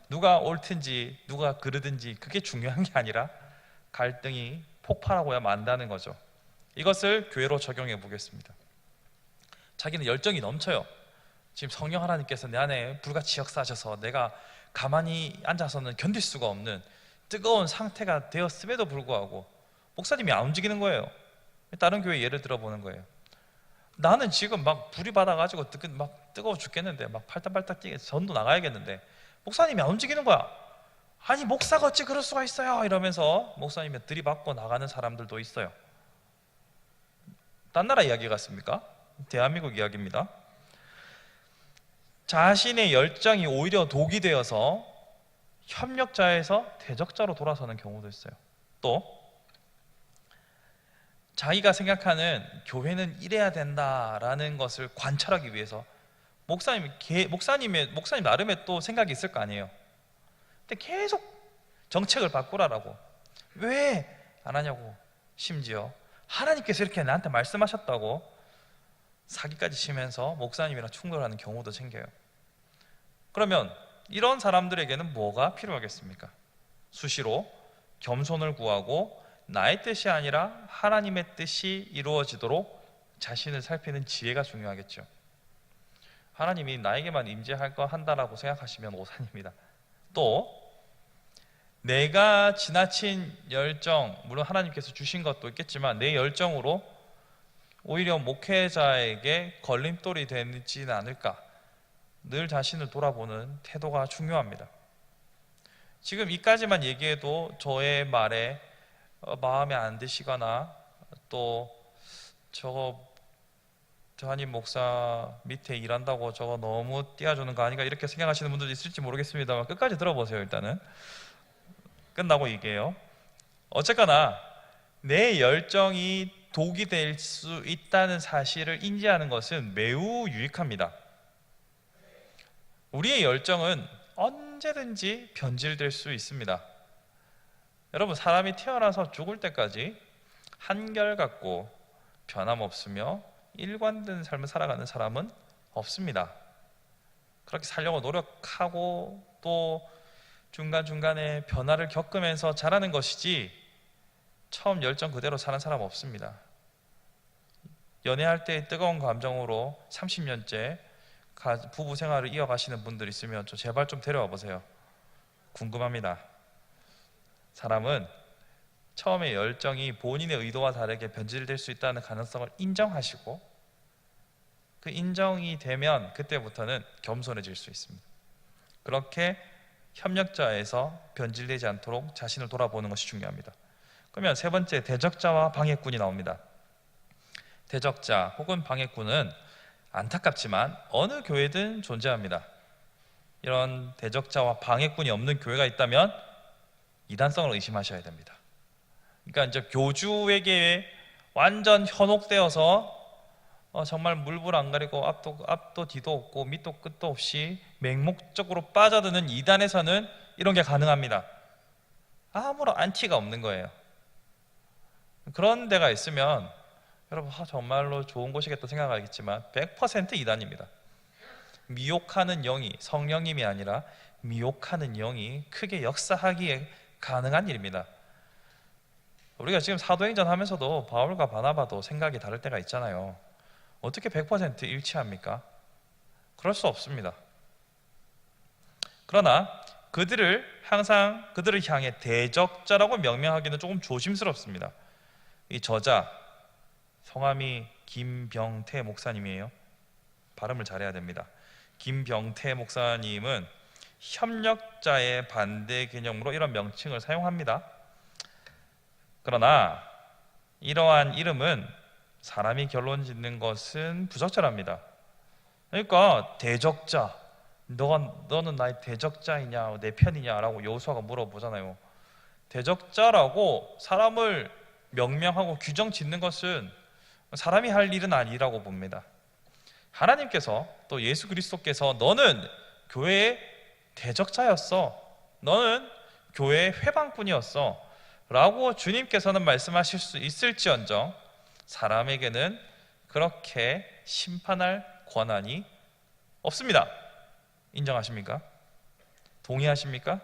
누가 옳든지 누가 그르든지 그게 중요한 게 아니라 갈등이 폭발하고야 만다는 거죠. 이것을 교회로 적용해 보겠습니다. 자기는 열정이 넘쳐요. 지금 성령 하나님께서 내 안에 불같이 역사하셔서 내가 가만히 앉아서는 견딜 수가 없는 뜨거운 상태가 되었음에도 불구하고 목사님이 안 움직이는 거예요. 다른 교회 예를 들어보는 거예요. 나는 지금 막 불이 받아가지고 막 뜨거워 죽겠는데 막 팔딱팔딱 뛰겠어. 전도 나가야겠는데 목사님이 안 움직이는 거야. 아니 목사가 어찌 그럴 수가 있어요 이러면서 목사님이 들이받고 나가는 사람들도 있어요. 딴 나라 이야기 같습니까? 대한민국 이야기입니다. 자신의 열정이 오히려 독이 되어서 협력자에서 대적자로 돌아서는 경우도 있어요. 또 자기가 생각하는 교회는 이래야 된다라는 것을 관철하기 위해서 목사님 나름의 또 생각이 있을 거 아니에요. 근데 계속 정책을 바꾸라라고 왜 안 하냐고, 심지어 하나님께서 이렇게 나한테 말씀하셨다고 사기까지 치면서 목사님이랑 충돌하는 경우도 생겨요. 그러면 이런 사람들에게는 뭐가 필요하겠습니까? 수시로 겸손을 구하고 나의 뜻이 아니라 하나님의 뜻이 이루어지도록 자신을 살피는 지혜가 중요하겠죠. 하나님이 나에게만 임재할 거 한다라고 생각하시면 오산입니다. 또 내가 지나친 열정, 물론 하나님께서 주신 것도 있겠지만 내 열정으로 오히려 목회자에게 걸림돌이 되지는 않을까, 늘 자신을 돌아보는 태도가 중요합니다. 지금 이까지만 얘기해도 저의 말에 마음에 안 드시거나 또 저거 한임 목사 밑에 일한다고 저거 너무 띄워주는 거 아닌가 이렇게 생각하시는 분들도 있을지 모르겠습니다만 끝까지 들어보세요. 일단은 끝나고 얘기해요. 어쨌거나 내 열정이 독이 될 수 있다는 사실을 인지하는 것은 매우 유익합니다. 우리의 열정은 언제든지 변질될 수 있습니다. 여러분, 사람이 태어나서 죽을 때까지 한결같고 변함없으며 일관된 삶을 살아가는 사람은 없습니다. 그렇게 살려고 노력하고 또 중간중간에 변화를 겪으면서 자라는 것이지 처음 열정 그대로 사는 사람 없습니다. 연애할 때 뜨거운 감정으로 30년째 부부 생활을 이어가시는 분들 있으면 제발 좀 데려와 보세요. 궁금합니다. 사람은 처음에 열정이 본인의 의도와 다르게 변질될 수 있다는 가능성을 인정하시고, 그 인정이 되면 그때부터는 겸손해질 수 있습니다. 그렇게 협력자에서 변질되지 않도록 자신을 돌아보는 것이 중요합니다. 그러면 세 번째, 대적자와 방해꾼이 나옵니다. 대적자 혹은 방해꾼은 안타깝지만 어느 교회든 존재합니다. 이런 대적자와 방해꾼이 없는 교회가 있다면 이단성을 의심하셔야 됩니다. 그러니까 이제 교주에게 완전 현혹되어서 정말 물불 안 가리고 앞도 뒤도 없고 밑도 끝도 없이 맹목적으로 빠져드는 이단에서는 이런 게 가능합니다. 아무런 안티가 없는 거예요. 그런 데가 있으면 여러분 정말로 좋은 곳이겠다 생각하겠지만 100% 이단입니다. 미혹하는 영이, 성령님이 아니라 미혹하는 영이 크게 역사하기에 가능한 일입니다. 우리가 지금 사도행전 하면서도 바울과 바나바도 생각이 다를 때가 있잖아요. 어떻게 100% 일치합니까? 그럴 수 없습니다. 그러나 그들을 향해 대적자라고 명명하기는 조금 조심스럽습니다. 이 저자 성함이 김병태 목사님이에요. 발음을 잘해야 됩니다. 김병태 목사님은 협력자의 반대 개념으로 이런 명칭을 사용합니다. 그러나 이러한 이름은 사람이 결론 짓는 것은 부적절합니다. 그러니까 대적자, 너는 나의 대적자이냐 내 편이냐라고 여호수아가 물어보잖아요. 대적자라고 사람을 명명하고 규정 짓는 것은 사람이 할 일은 아니라고 봅니다. 하나님께서 또 예수 그리스도께서 너는 교회의 대적자였어, 너는 교회의 회방꾼이었어 라고 주님께서는 말씀하실 수 있을지언정 사람에게는 그렇게 심판할 권한이 없습니다. 인정하십니까? 동의하십니까?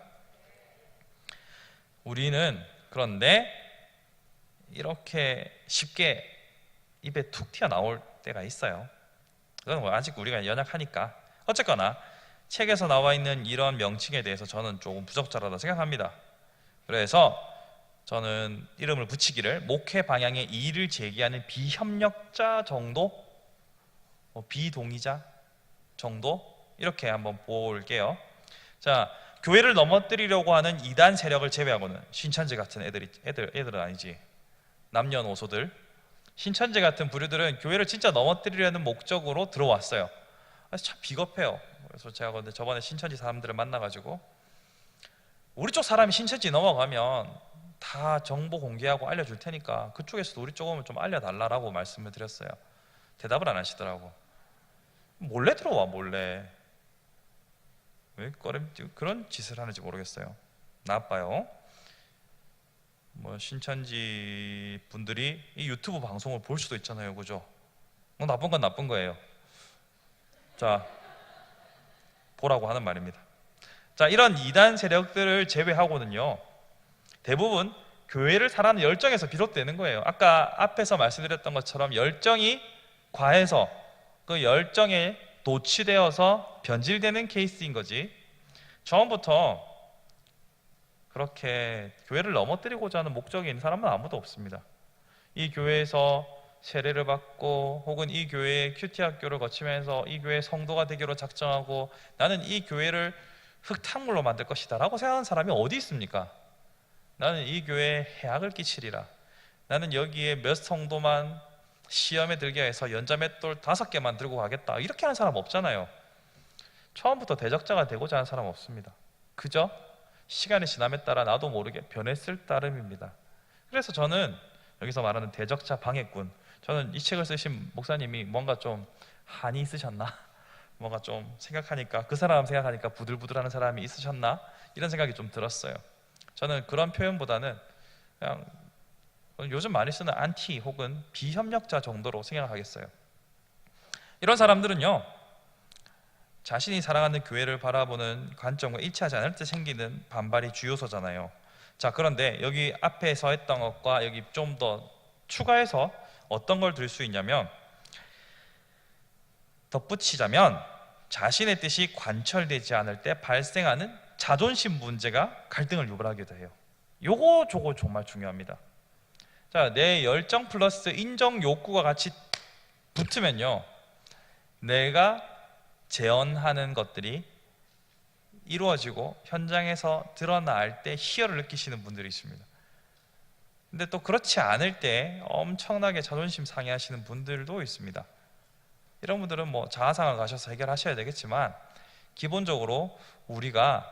우리는 그런데 이렇게 쉽게 입에 툭 튀어나올 때가 있어요. 그건 아직 우리가 연약하니까. 어쨌거나 책에서 나와 있는 이런 명칭에 대해서 저는 조금 부적절하다 생각합니다. 그래서 저는 이름을 붙이기를 목회 방향에 이의를 제기하는 비협력자 정도, 비동의자 정도 이렇게 한번 볼게요. 자, 교회를 넘어뜨리려고 하는 이단 세력을 제외하고는 신천지 같은 애들은 아니지, 남녀노소들, 신천지 같은 부류들은 교회를 진짜 넘어뜨리려는 목적으로 들어왔어요. 그래서 참 비겁해요. 그래서 제가 근데 저번에 신천지 사람들을 만나가지고 우리 쪽 사람이 신천지 넘어가면 다 정보 공개하고 알려줄 테니까 그쪽에서도 우리 쪽은 좀 알려달라고 말씀을 드렸어요. 대답을 안 하시더라고. 몰래 들어와, 몰래. 왜 그런 짓을 하는지 모르겠어요. 나빠요. 뭐 신천지 분들이 이 유튜브 방송을 볼 수도 있잖아요, 그죠? 뭐 나쁜 건 나쁜 거예요. 자, 보라고 하는 말입니다. 자, 이런 이단 세력들을 제외하고는요, 대부분 교회를 사랑하는 열정에서 비롯되는 거예요. 아까 앞에서 말씀드렸던 것처럼 열정이 과해서 그 열정에 도취되어서 변질되는 케이스인 거지, 처음부터 그렇게 교회를 넘어뜨리고자 하는 목적이 있는 사람은 아무도 없습니다. 이 교회에서 세례를 받고 혹은 이 교회의 큐티 학교를 거치면서 이 교회의 성도가 되기로 작정하고 나는 이 교회를 흙탕물로 만들 것이다 라고 생각하는 사람이 어디 있습니까? 나는 이 교회에 해악을 끼치리라, 나는 여기에 몇 성도만 시험에 들게 해서 연자맷돌 5개만 들고 가겠다, 이렇게 하는 사람 없잖아요. 처음부터 대적자가 되고자 하는 사람 없습니다. 그저 시간이 지남에 따라 나도 모르게 변했을 따름입니다. 그래서 저는 여기서 말하는 대적자 방해꾼, 저는 이 책을 쓰신 목사님이 뭔가 좀 한이 있으셨나? 뭔가 좀 생각하니까, 그 사람 생각하니까 부들부들하는 사람이 있으셨나? 이런 생각이 좀 들었어요. 저는 그런 표현보다는 그냥 요즘 많이 쓰는 안티 혹은 비협력자 정도로 생각하겠어요. 이런 사람들은요, 자신이 사랑하는 교회를 바라보는 관점과 일치하지 않을 때 생기는 반발이 주요소잖아요. 자, 그런데 여기 앞에서 했던 것과 여기 좀 더 추가해서 어떤 걸 들 수 있냐면, 덧붙이자면 자신의 뜻이 관철되지 않을 때 발생하는 자존심 문제가 갈등을 유발하기도 해요. 요거 저거 정말 중요합니다. 자, 내 열정 플러스 인정 욕구가 같이 붙으면요, 내가 제언하는 것들이 이루어지고 현장에서 드러날 때 희열을 느끼시는 분들이 있습니다. 근데 또 그렇지 않을 때 엄청나게 자존심 상해하시는 분들도 있습니다. 이런 분들은 뭐 자아상을 가셔서 해결하셔야 되겠지만, 기본적으로 우리가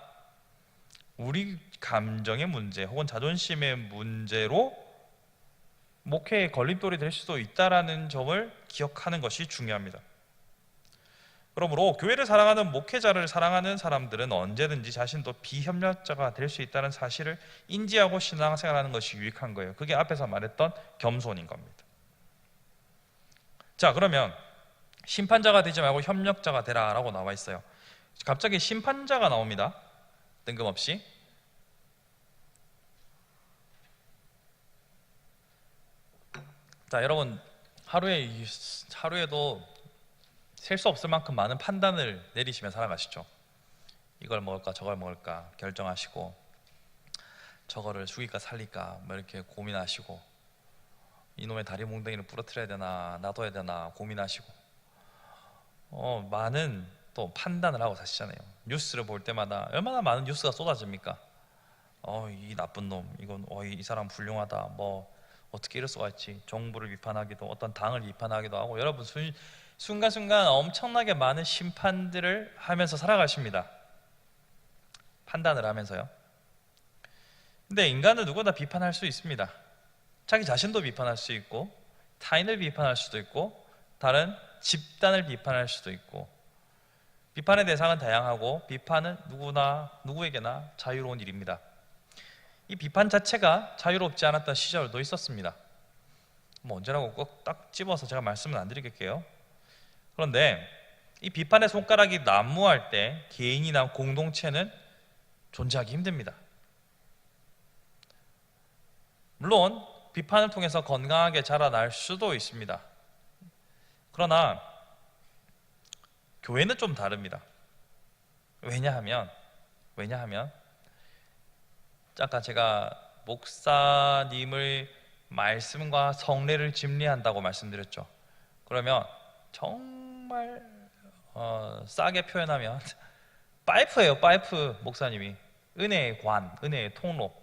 우리 감정의 문제 혹은 자존심의 문제로 목회의 걸림돌이 될 수도 있다는 점을 기억하는 것이 중요합니다. 그러므로 교회를 사랑하는 목회자를 사랑하는 사람들은 언제든지 자신도 비협력자가 될 수 있다는 사실을 인지하고 신앙생활하는 것이 유익한 거예요. 그게 앞에서 말했던 겸손인 겁니다. 자, 그러면 심판자가 되지 말고 협력자가 되라 라고 나와 있어요. 갑자기 심판자가 나옵니다. 뜬금없이. 자, 여러분, 하루에도 셀 수 없을 만큼 많은 판단을 내리시며 살아가시죠. 이걸 먹을까 저걸 먹을까 결정하시고, 저거를 죽일까 살릴까 뭐 이렇게 고민하시고, 이놈의 다리 몽둥이를 부러뜨려야 되나 놔둬야 되나 고민하시고, 많은 또 판단을 하고 사시잖아요. 뉴스를 볼 때마다 얼마나 많은 뉴스가 쏟아집니까? 이 나쁜 놈, 이건 이 사람 훌륭하다, 뭐 어떻게 이럴 수가 있지, 정부를 비판하기도, 어떤 당을 비판하기도 하고, 여러분 순간순간 엄청나게 많은 심판들을 하면서 살아가십니다. 판단을 하면서요. 근데 인간은 누구나 비판할 수 있습니다. 자기 자신도 비판할 수 있고, 타인을 비판할 수도 있고, 다른 집단을 비판할 수도 있고, 비판의 대상은 다양하고, 비판은 누구에게나 자유로운 일입니다. 이 비판 자체가 자유롭지 않았던 시절도 있었습니다. 뭐 언제라고 꼭 딱 집어서 제가 말씀은 안 드리겠게요. 그런데 이 비판의 손가락이 난무할 때 개인이나 공동체는 존재하기 힘듭니다. 물론 비판을 통해서 건강하게 자라날 수도 있습니다. 그러나 교회는 좀 다릅니다. 왜냐하면 아까 제가 목사님을 말씀과 성례를 집례한다고 말씀드렸죠. 그러면 정말 싸게 표현하면 파이프예요. 파이프. 목사님이 은혜의 관, 은혜의 통로.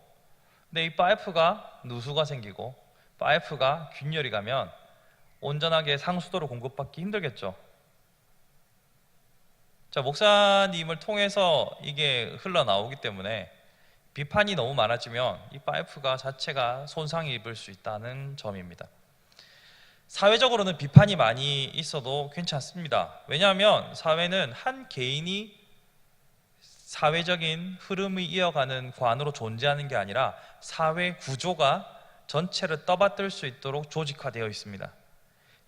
근데 이 파이프가 누수가 생기고 파이프가 균열이 가면 온전하게 상수도를 공급받기 힘들겠죠. 자, 목사님을 통해서 이게 흘러나오기 때문에 비판이 너무 많아지면 이 파이프가 자체가 손상을 입을 수 있다는 점입니다. 사회적으로는 비판이 많이 있어도 괜찮습니다. 왜냐하면 사회는 한 개인이 사회적인 흐름을 이어가는 관으로 존재하는 게 아니라 사회 구조가 전체를 떠받들 수 있도록 조직화되어 있습니다.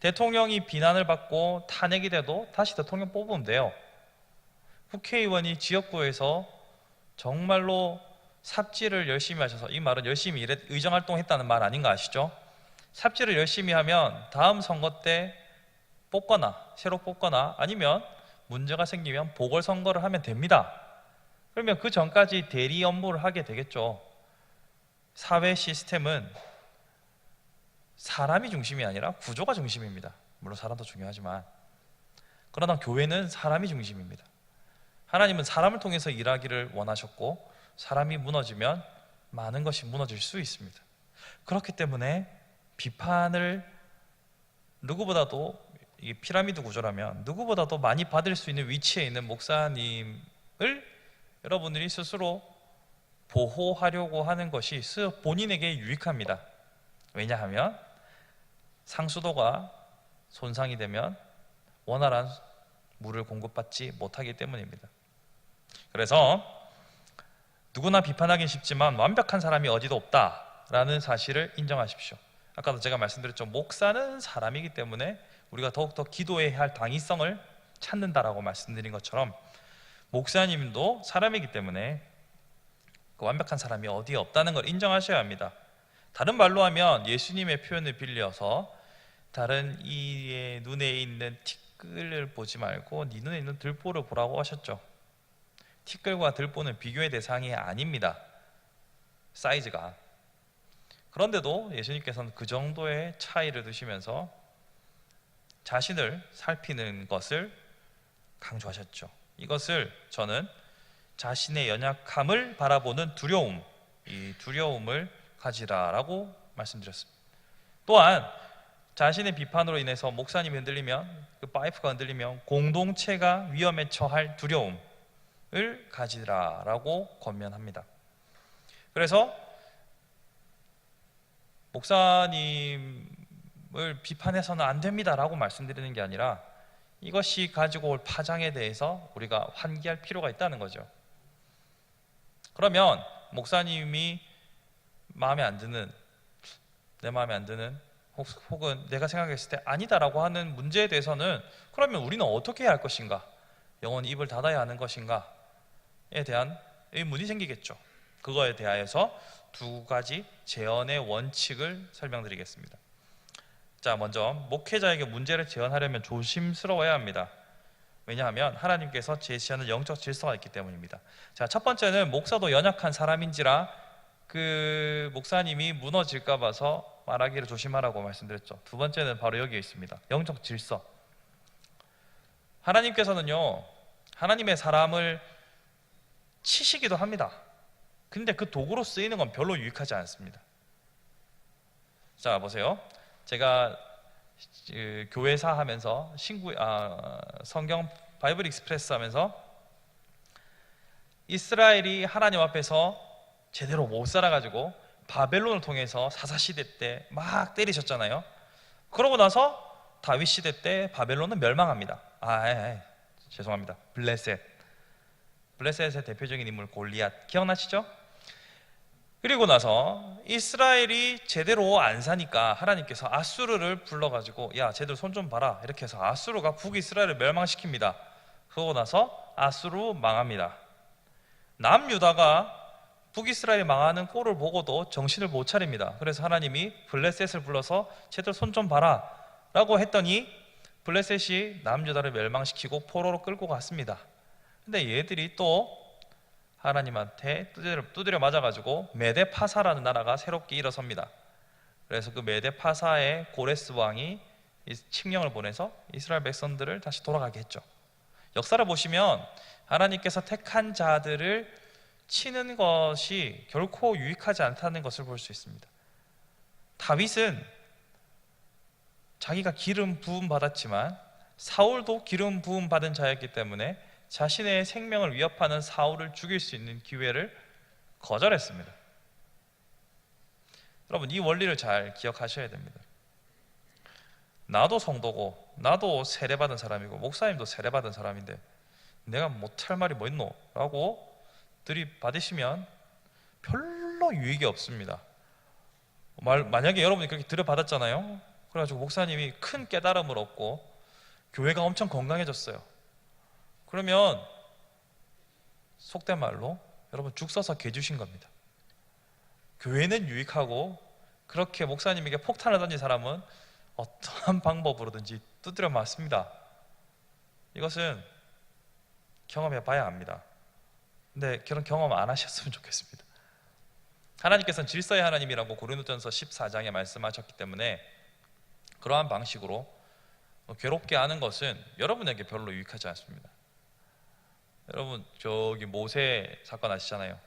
대통령이 비난을 받고 탄핵이 돼도 다시 대통령 뽑으면 돼요. 국회의원이 지역구에서 정말로 삽질을 열심히 하셔서, 이 말은 열심히 의정활동했다는 말 아닌가 아시죠? 삽질을 열심히 하면 다음 선거 때 새로 뽑거나 아니면 문제가 생기면 보궐선거를 하면 됩니다. 그러면 그 전까지 대리 업무를 하게 되겠죠. 사회 시스템은 사람이 중심이 아니라 구조가 중심입니다. 물론 사람도 중요하지만, 그러나 교회는 사람이 중심입니다. 하나님은 사람을 통해서 일하기를 원하셨고, 사람이 무너지면 많은 것이 무너질 수 있습니다. 그렇기 때문에 비판을 누구보다도, 이게 피라미드 구조라면 누구보다도 많이 받을 수 있는 위치에 있는 목사님을 여러분들이 스스로 보호하려고 하는 것이 본인에게 유익합니다. 왜냐하면 상수도가 손상이 되면 원활한 물을 공급받지 못하기 때문입니다. 그래서 누구나 비판하긴 쉽지만 완벽한 사람이 어디도 없다라는 사실을 인정하십시오. 아까도 제가 말씀드렸죠. 목사는 사람이기 때문에 우리가 더욱더 기도해야 할 당위성을 찾는다라고 말씀드린 것처럼, 목사님도 사람이기 때문에 그 완벽한 사람이 어디에 없다는 걸 인정하셔야 합니다. 다른 말로 하면 예수님의 표현을 빌려서 다른 이의 눈에 있는 티끌을 보지 말고 네 눈에 있는 들보를 보라고 하셨죠. 티끌과 들보는 비교의 대상이 아닙니다. 사이즈가. 그런데도 예수님께서는 그 정도의 차이를 두시면서 자신을 살피는 것을 강조하셨죠. 이것을 저는 자신의 연약함을 바라보는 두려움, 이 두려움을 가지라라고 말씀드렸습니다. 또한 자신의 비판으로 인해서 목사님이 흔들리면, 그 파이프가 흔들리면 공동체가 위험에 처할 두려움을 가지라라고 권면합니다. 그래서 목사님을 비판해서는 안 됩니다라고 말씀드리는 게 아니라 이것이 가지고 올 파장에 대해서 우리가 환기할 필요가 있다는 거죠. 그러면 목사님이 마음에 안 드는, 내 마음에 안 드는, 혹은 내가 생각했을 때 아니다라고 하는 문제에 대해서는 그러면 우리는 어떻게 해야 할 것인가? 영원히 입을 닫아야 하는 것인가에 대한 의문이 생기겠죠. 그거에 대하여서 두 가지 제언의 원칙을 설명드리겠습니다. 자, 먼저 목회자에게 문제를 제언하려면 조심스러워야 합니다. 왜냐하면 하나님께서 제시하는 영적 질서가 있기 때문입니다. 자, 첫 번째는 목사도 연약한 사람인지라 그 목사님이 무너질까 봐서 말하기를 조심하라고 말씀드렸죠. 두 번째는 바로 여기에 있습니다. 영적 질서. 하나님께서는요, 하나님의 사람을 치시기도 합니다. 근데 그 도구로 쓰이는 건 별로 유익하지 않습니다. 자, 보세요. 제가 교회사 하면서 성경 바이블 익스프레스 하면서 이스라엘이 하나님 앞에서 제대로 못 살아가지고 바벨론을 통해서 사사시대 때 막 때리셨잖아요. 그러고 나서 다윗 시대 때 바벨론은 멸망합니다. 죄송합니다. 블레셋의 대표적인 인물 골리앗 기억나시죠? 그리고 나서 이스라엘이 제대로 안 사니까 하나님께서 아수르를 불러가지고 야, 쟤들 손 좀 봐라 이렇게 해서 아수르가 북이스라엘을 멸망시킵니다. 그러고 나서 아수르 망합니다. 남유다가 북이스라엘이 망하는 꼴을 보고도 정신을 못 차립니다. 그래서 하나님이 블레셋을 불러서 쟤들 손 좀 봐라 라고 했더니 블레셋이 남유다를 멸망시키고 포로로 끌고 갔습니다. 근데 얘들이 또 하나님한테 두드려 맞아가지고 메데파사라는 나라가 새롭게 일어섭니다. 그래서 그 메데파사의 고레스 왕이 칙령을 보내서 이스라엘 백성들을 다시 돌아가게 했죠. 역사를 보시면 하나님께서 택한 자들을 치는 것이 결코 유익하지 않다는 것을 볼 수 있습니다. 다윗은 자기가 기름 부음 받았지만 사울도 기름 부음 받은 자였기 때문에 자신의 생명을 위협하는 사울을 죽일 수 있는 기회를 거절했습니다. 여러분, 이 원리를 잘 기억하셔야 됩니다. 나도 성도고 나도 세례받은 사람이고 목사님도 세례받은 사람인데 내가 못할 말이 뭐 있노? 라고 들이받으시면 별로 유익이 없습니다. 만약에 여러분이 그렇게 들여받았잖아요. 그래가지고 목사님이 큰 깨달음을 얻고 교회가 엄청 건강해졌어요. 그러면 속된 말로 여러분 죽 써서 개 주신 겁니다. 교회는 유익하고 그렇게 목사님에게 폭탄을 던진 사람은 어떠한 방법으로든지 두드려 맞습니다. 이것은 경험해 봐야 합니다. 근데 그런 경험 안 하셨으면 좋겠습니다. 하나님께서는 질서의 하나님이라고 고린도전서 14장에 말씀하셨기 때문에 그러한 방식으로 괴롭게 하는 것은 여러분에게 별로 유익하지 않습니다. 여러분, 저기 모세 사건 아시잖아요.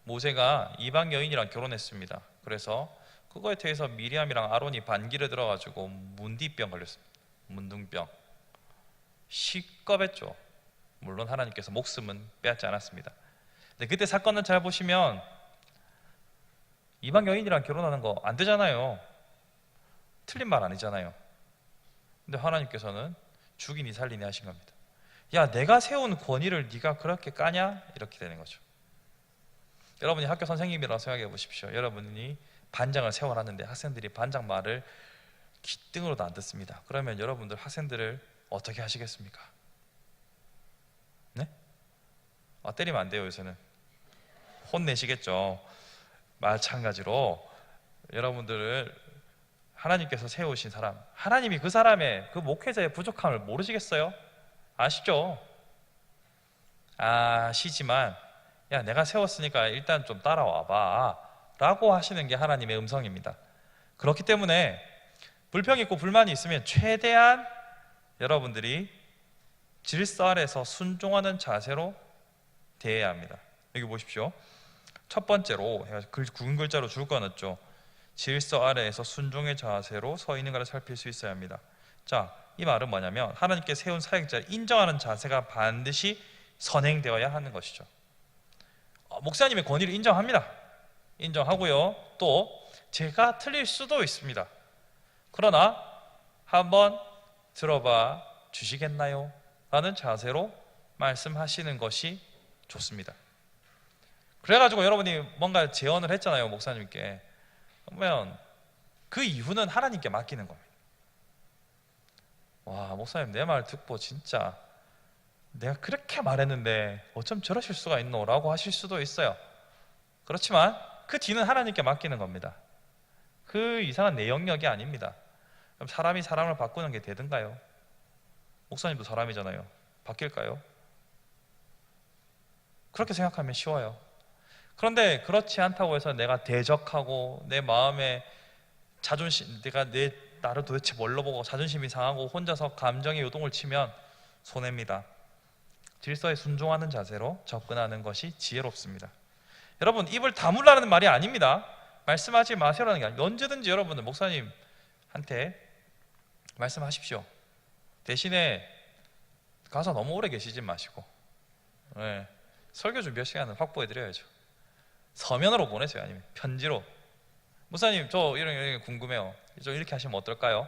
모세가 이방 여인이랑 결혼했습니다. 그래서 그거에 대해서 미리암이랑 아론이 반기를 들어가지고 문디병 걸렸습니다. 문둥병. 시겁했죠. 물론 하나님께서 목숨은 빼앗지 않았습니다. 근데 그때 사건을 잘 보시면 이방 여인이랑 결혼하는 거 안 되잖아요. 틀린 말 아니잖아요. 근데 하나님께서는 죽이니 살리니 하신 겁니다. 야, 내가 세운 권위를 네가 그렇게 까냐? 이렇게 되는 거죠. 여러분이 학교 선생님이라고 생각해 보십시오. 여러분이 반장을 세워놨는데 학생들이 반장 말을 귀등으로도 안 듣습니다. 그러면 여러분들 학생들을 어떻게 하시겠습니까? 네? 때리면 안 돼요. 요새는 혼내시겠죠. 마찬가지로 여러분들을 하나님께서 세우신 사람, 하나님이 그 사람의 그 목회자의 부족함을 모르시겠어요? 아시죠? 아시지만 야, 내가 세웠으니까 일단 좀 따라와 봐 라고 하시는 게 하나님의 음성입니다. 그렇기 때문에 불평이 있고 불만이 있으면 최대한 여러분들이 질서 아래서 순종하는 자세로 대해야 합니다. 여기 보십시오. 첫 번째로 굵은 글자로 줄 거놨죠. 질서 아래에서 순종의 자세로 서 있는가를 살필 수 있어야 합니다. 자, 이 말은 뭐냐면 하나님께 세운 사역자를 인정하는 자세가 반드시 선행되어야 하는 것이죠. 목사님의 권위를 인정합니다. 인정하고요. 또 제가 틀릴 수도 있습니다. 그러나 한번 들어봐 주시겠나요? 라는 자세로 말씀하시는 것이 좋습니다. 그래가지고 여러분이 뭔가 제언을 했잖아요, 목사님께. 그러면 그 이후는 하나님께 맡기는 겁니다. 와, 목사님 내 말 듣고 진짜 내가 그렇게 말했는데 어쩜 저러실 수가 있노? 라고 하실 수도 있어요. 그렇지만 그 뒤는 하나님께 맡기는 겁니다. 그 이상한 내 영역이 아닙니다. 그럼 사람이 사람을 바꾸는 게 되든가요? 목사님도 사람이잖아요. 바뀔까요? 그렇게 생각하면 쉬워요. 그런데 그렇지 않다고 해서 내가 대적하고 내 마음에 자존심, 내가 나를 도대체 뭘로 보고 자존심이 상하고 혼자서 감정의 요동을 치면 손해입니다. 질서에 순종하는 자세로 접근하는 것이 지혜롭습니다. 여러분, 입을 다물라는 말이 아닙니다. 말씀하지 마세요라는 게 아니에요. 언제든지 여러분은 목사님한테 말씀하십시오. 대신에 가서 너무 오래 계시지 마시고, 네, 설교 준비할 시간을 확보해 드려야죠. 서면으로 보내세요. 아니면 편지로. 목사님 저 이런 궁금해요. 좀 이렇게 하시면 어떨까요?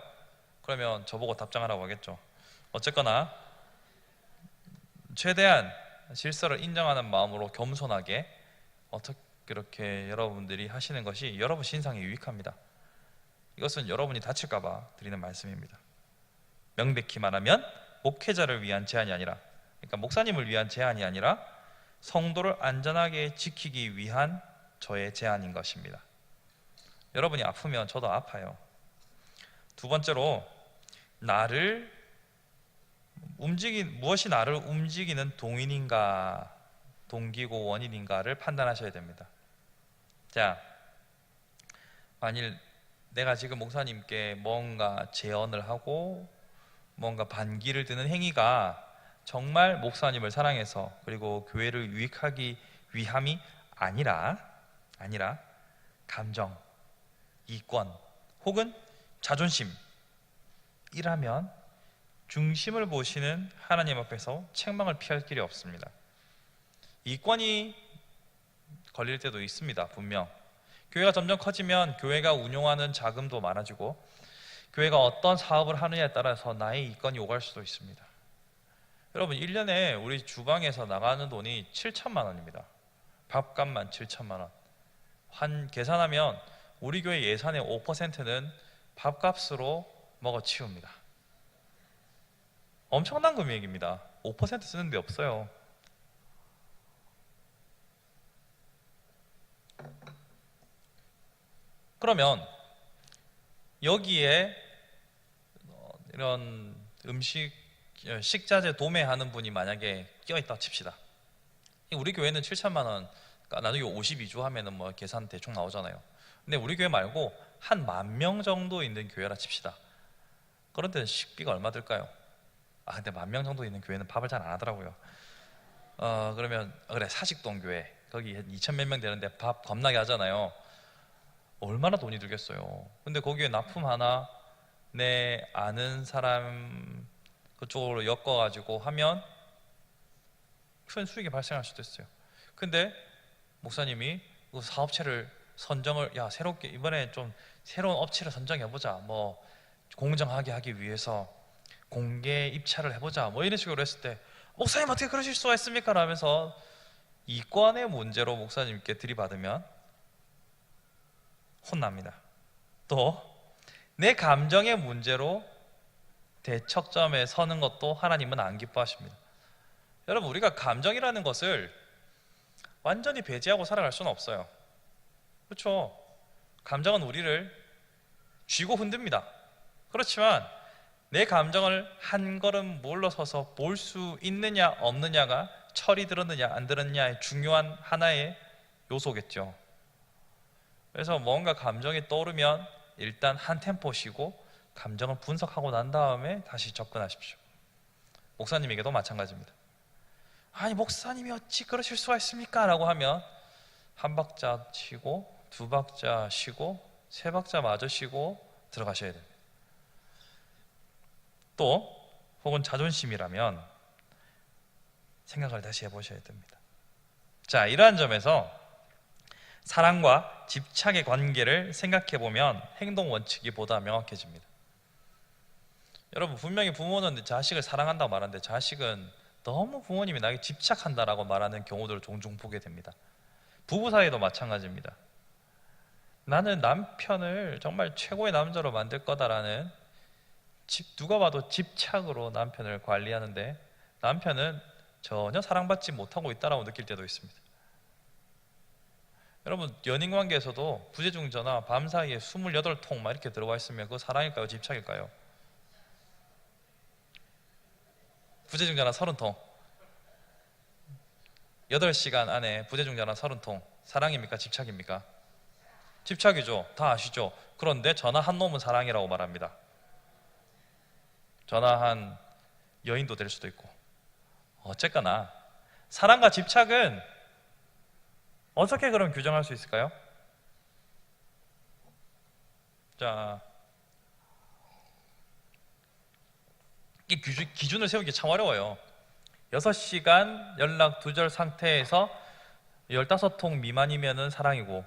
그러면 저보고 답장하라고 하겠죠. 어쨌거나 최대한 질서를 인정하는 마음으로 겸손하게 어떻게 그렇게 여러분들이 하시는 것이 여러분 신상에 유익합니다. 이것은 여러분이 다칠까 봐 드리는 말씀입니다. 명백히 말하면 목회자를 위한 제안이 아니라, 그러니까 목사님을 위한 제안이 아니라 성도를 안전하게 지키기 위한 저의 제안인 것입니다. 여러분이 아프면 저도 아파요. 두 번째로, 무엇이 나를 움직이는 동인인가, 동기고 원인인가를 판단하셔야 됩니다. 자, 만일 내가 지금 목사님께 뭔가 제언을 하고 뭔가 반기를 드는 행위가 정말 목사님을 사랑해서 그리고 교회를 유익하기 위함이 아니라 감정, 이권 혹은 자존심이라면 중심을 보시는 하나님 앞에서 책망을 피할 길이 없습니다. 이권이 걸릴 때도 있습니다. 분명 교회가 점점 커지면 교회가 운용하는 자금도 많아지고 교회가 어떤 사업을 하느냐에 따라서 나의 이권이 오갈 수도 있습니다. 여러분, 1년에 우리 주방에서 나가는 돈이 7천만 원입니다. 밥값만 7천만 원. 계산하면 우리 교회 예산의 5%는 밥값으로 먹어치웁니다. 엄청난 금액입니다. 5% 쓰는 데 없어요. 그러면 여기에 이런 식자재 도매하는 분이 만약에 껴있다 칩시다. 우리 교회는 7천만 원 나누기 52주 하면은 뭐 계산 대충 나오잖아요. 근데 우리 교회 말고 한 10,000명 정도 있는 교회라 칩시다. 그런데 식비가 얼마 들까요? 근데 10,000명 정도 있는 교회는 밥을 잘 안 하더라고요. 그러면 그래, 사직동 교회 거기 2,000 몇 명 되는데 밥 겁나게 하잖아요. 얼마나 돈이 들겠어요. 근데 거기에 납품 하나 내 아는 사람 그쪽으로 엮어가지고 하면 큰 수익이 발생할 수도 있어요. 근데 목사님이 그 사업체를 선정을, 새롭게 이번에 좀 새로운 업체를 선정해보자, 뭐 공정하게 하기 위해서 공개 입찰을 해보자, 뭐 이런 식으로 했을 때 목사님 어떻게 그러실 수가 있습니까? 라면서 이권의 문제로 목사님께 들이받으면 혼납니다. 또 내 감정의 문제로 대척점에 서는 것도 하나님은 안 기뻐하십니다. 여러분, 우리가 감정이라는 것을 완전히 배제하고 살아갈 수는 없어요. 그렇죠? 감정은 우리를 쥐고 흔듭니다. 그렇지만 내 감정을 한 걸음 물러서서 볼 수 있느냐 없느냐가 철이 들었느냐 안 들었느냐의 중요한 하나의 요소겠죠. 그래서 뭔가 감정이 떠오르면 일단 한 템포 쉬고 감정을 분석하고 난 다음에 다시 접근하십시오. 목사님에게도 마찬가지입니다. 아니 목사님이 어찌 그러실 수가 있습니까? 라고 하면 한 박자 쉬고 두 박자 쉬고 세 박자 마저 쉬고 들어가셔야 됩니다. 또 혹은 자존심이라면 생각을 다시 해보셔야 됩니다. 자, 이러한 점에서 사랑과 집착의 관계를 생각해보면 행동 원칙이 보다 명확해집니다. 여러분, 분명히 부모는 자식을 사랑한다고 말하는데 자식은 너무 부모님이 나에게 집착한다라고 말하는 경우들을 종종 보게 됩니다. 부부 사이도 마찬가지입니다. 나는 남편을 정말 최고의 남자로 만들 거다라는 누가 봐도 집착으로 남편을 관리하는데 남편은 전혀 사랑받지 못하고 있다라고 느낄 때도 있습니다. 여러분, 연인 관계에서도 부재중 전화 밤사이에 28통 막 이렇게 들어와 있으면 그거 사랑일까요? 집착일까요? 부재중 전화 30통 8시간 안에 부재중 전화 30통 사랑입니까? 집착입니까? 집착이죠. 다 아시죠? 그런데 전화 한 놈은 사랑이라고 말합니다. 전화한 여인도 될 수도 있고. 어쨌거나 사랑과 집착은 어떻게 그럼 규정할 수 있을까요? 자, 이 기준을 세우기 참 어려워요. 6시간 연락 두절 상태에서 15통 미만이면 사랑이고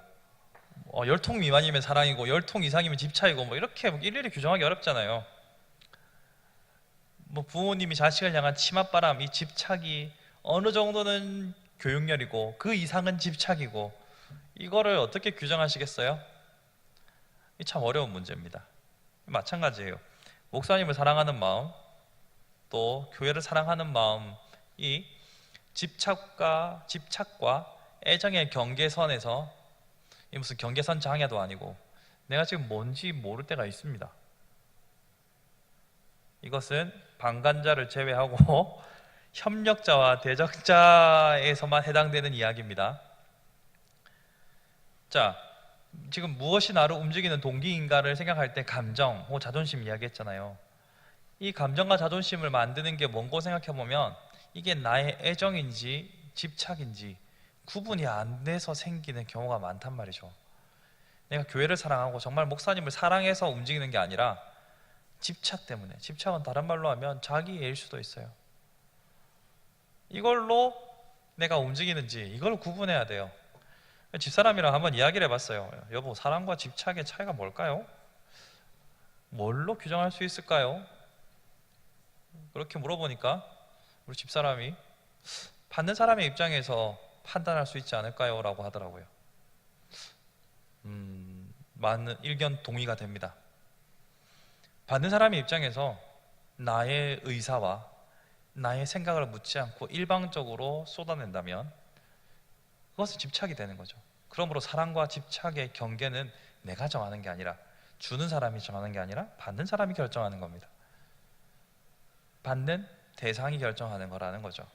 10통 미만이면 사랑이고 10통 이상이면 집착이고 뭐 이렇게 일일이 규정하기 어렵잖아요. 뭐 부모님이 자식을 향한 치맛바람, 이 집착이 어느 정도는 교육열이고 그 이상은 집착이고 이거를 어떻게 규정하시겠어요? 이 참 어려운 문제입니다. 마찬가지예요. 목사님을 사랑하는 마음, 또 교회를 사랑하는 마음이 집착과 애정의 경계선에서 이 무슨 경계선 장애도 아니고 내가 지금 뭔지 모를 때가 있습니다. 이것은 방관자를 제외하고 협력자와 대적자에서만 해당되는 이야기입니다. 자, 지금 무엇이 나를 움직이는 동기인가를 생각할 때 감정 혹은 자존심 이야기했잖아요. 이 감정과 자존심을 만드는 게 뭔고 생각해보면 이게 나의 애정인지 집착인지 구분이 안 돼서 생기는 경우가 많단 말이죠. 내가 교회를 사랑하고 정말 목사님을 사랑해서 움직이는 게 아니라 집착 때문에, 집착은 다른 말로 하면 자기애일 수도 있어요. 이걸로 내가 움직이는지 이걸 구분해야 돼요. 집사람이랑 한번 이야기를 해봤어요. 여보, 사랑과 집착의 차이가 뭘까요? 뭘로 규정할 수 있을까요? 그렇게 물어보니까 우리 집사람이 받는 사람의 입장에서 판단할 수 있지 않을까요? 라고 하더라고요. 많은 의견 동의가 됩니다. 받는 사람의 입장에서 나의 의사와 나의 생각을 묻지 않고 일방적으로 쏟아낸다면 그것은 집착이 되는 거죠. 그러므로 사랑과 집착의 경계는 내가 정하는 게 아니라 주는 사람이 정하는 게 아니라 받는 사람이 결정하는 겁니다. 받는 대상이 결정하는 거라는 거죠.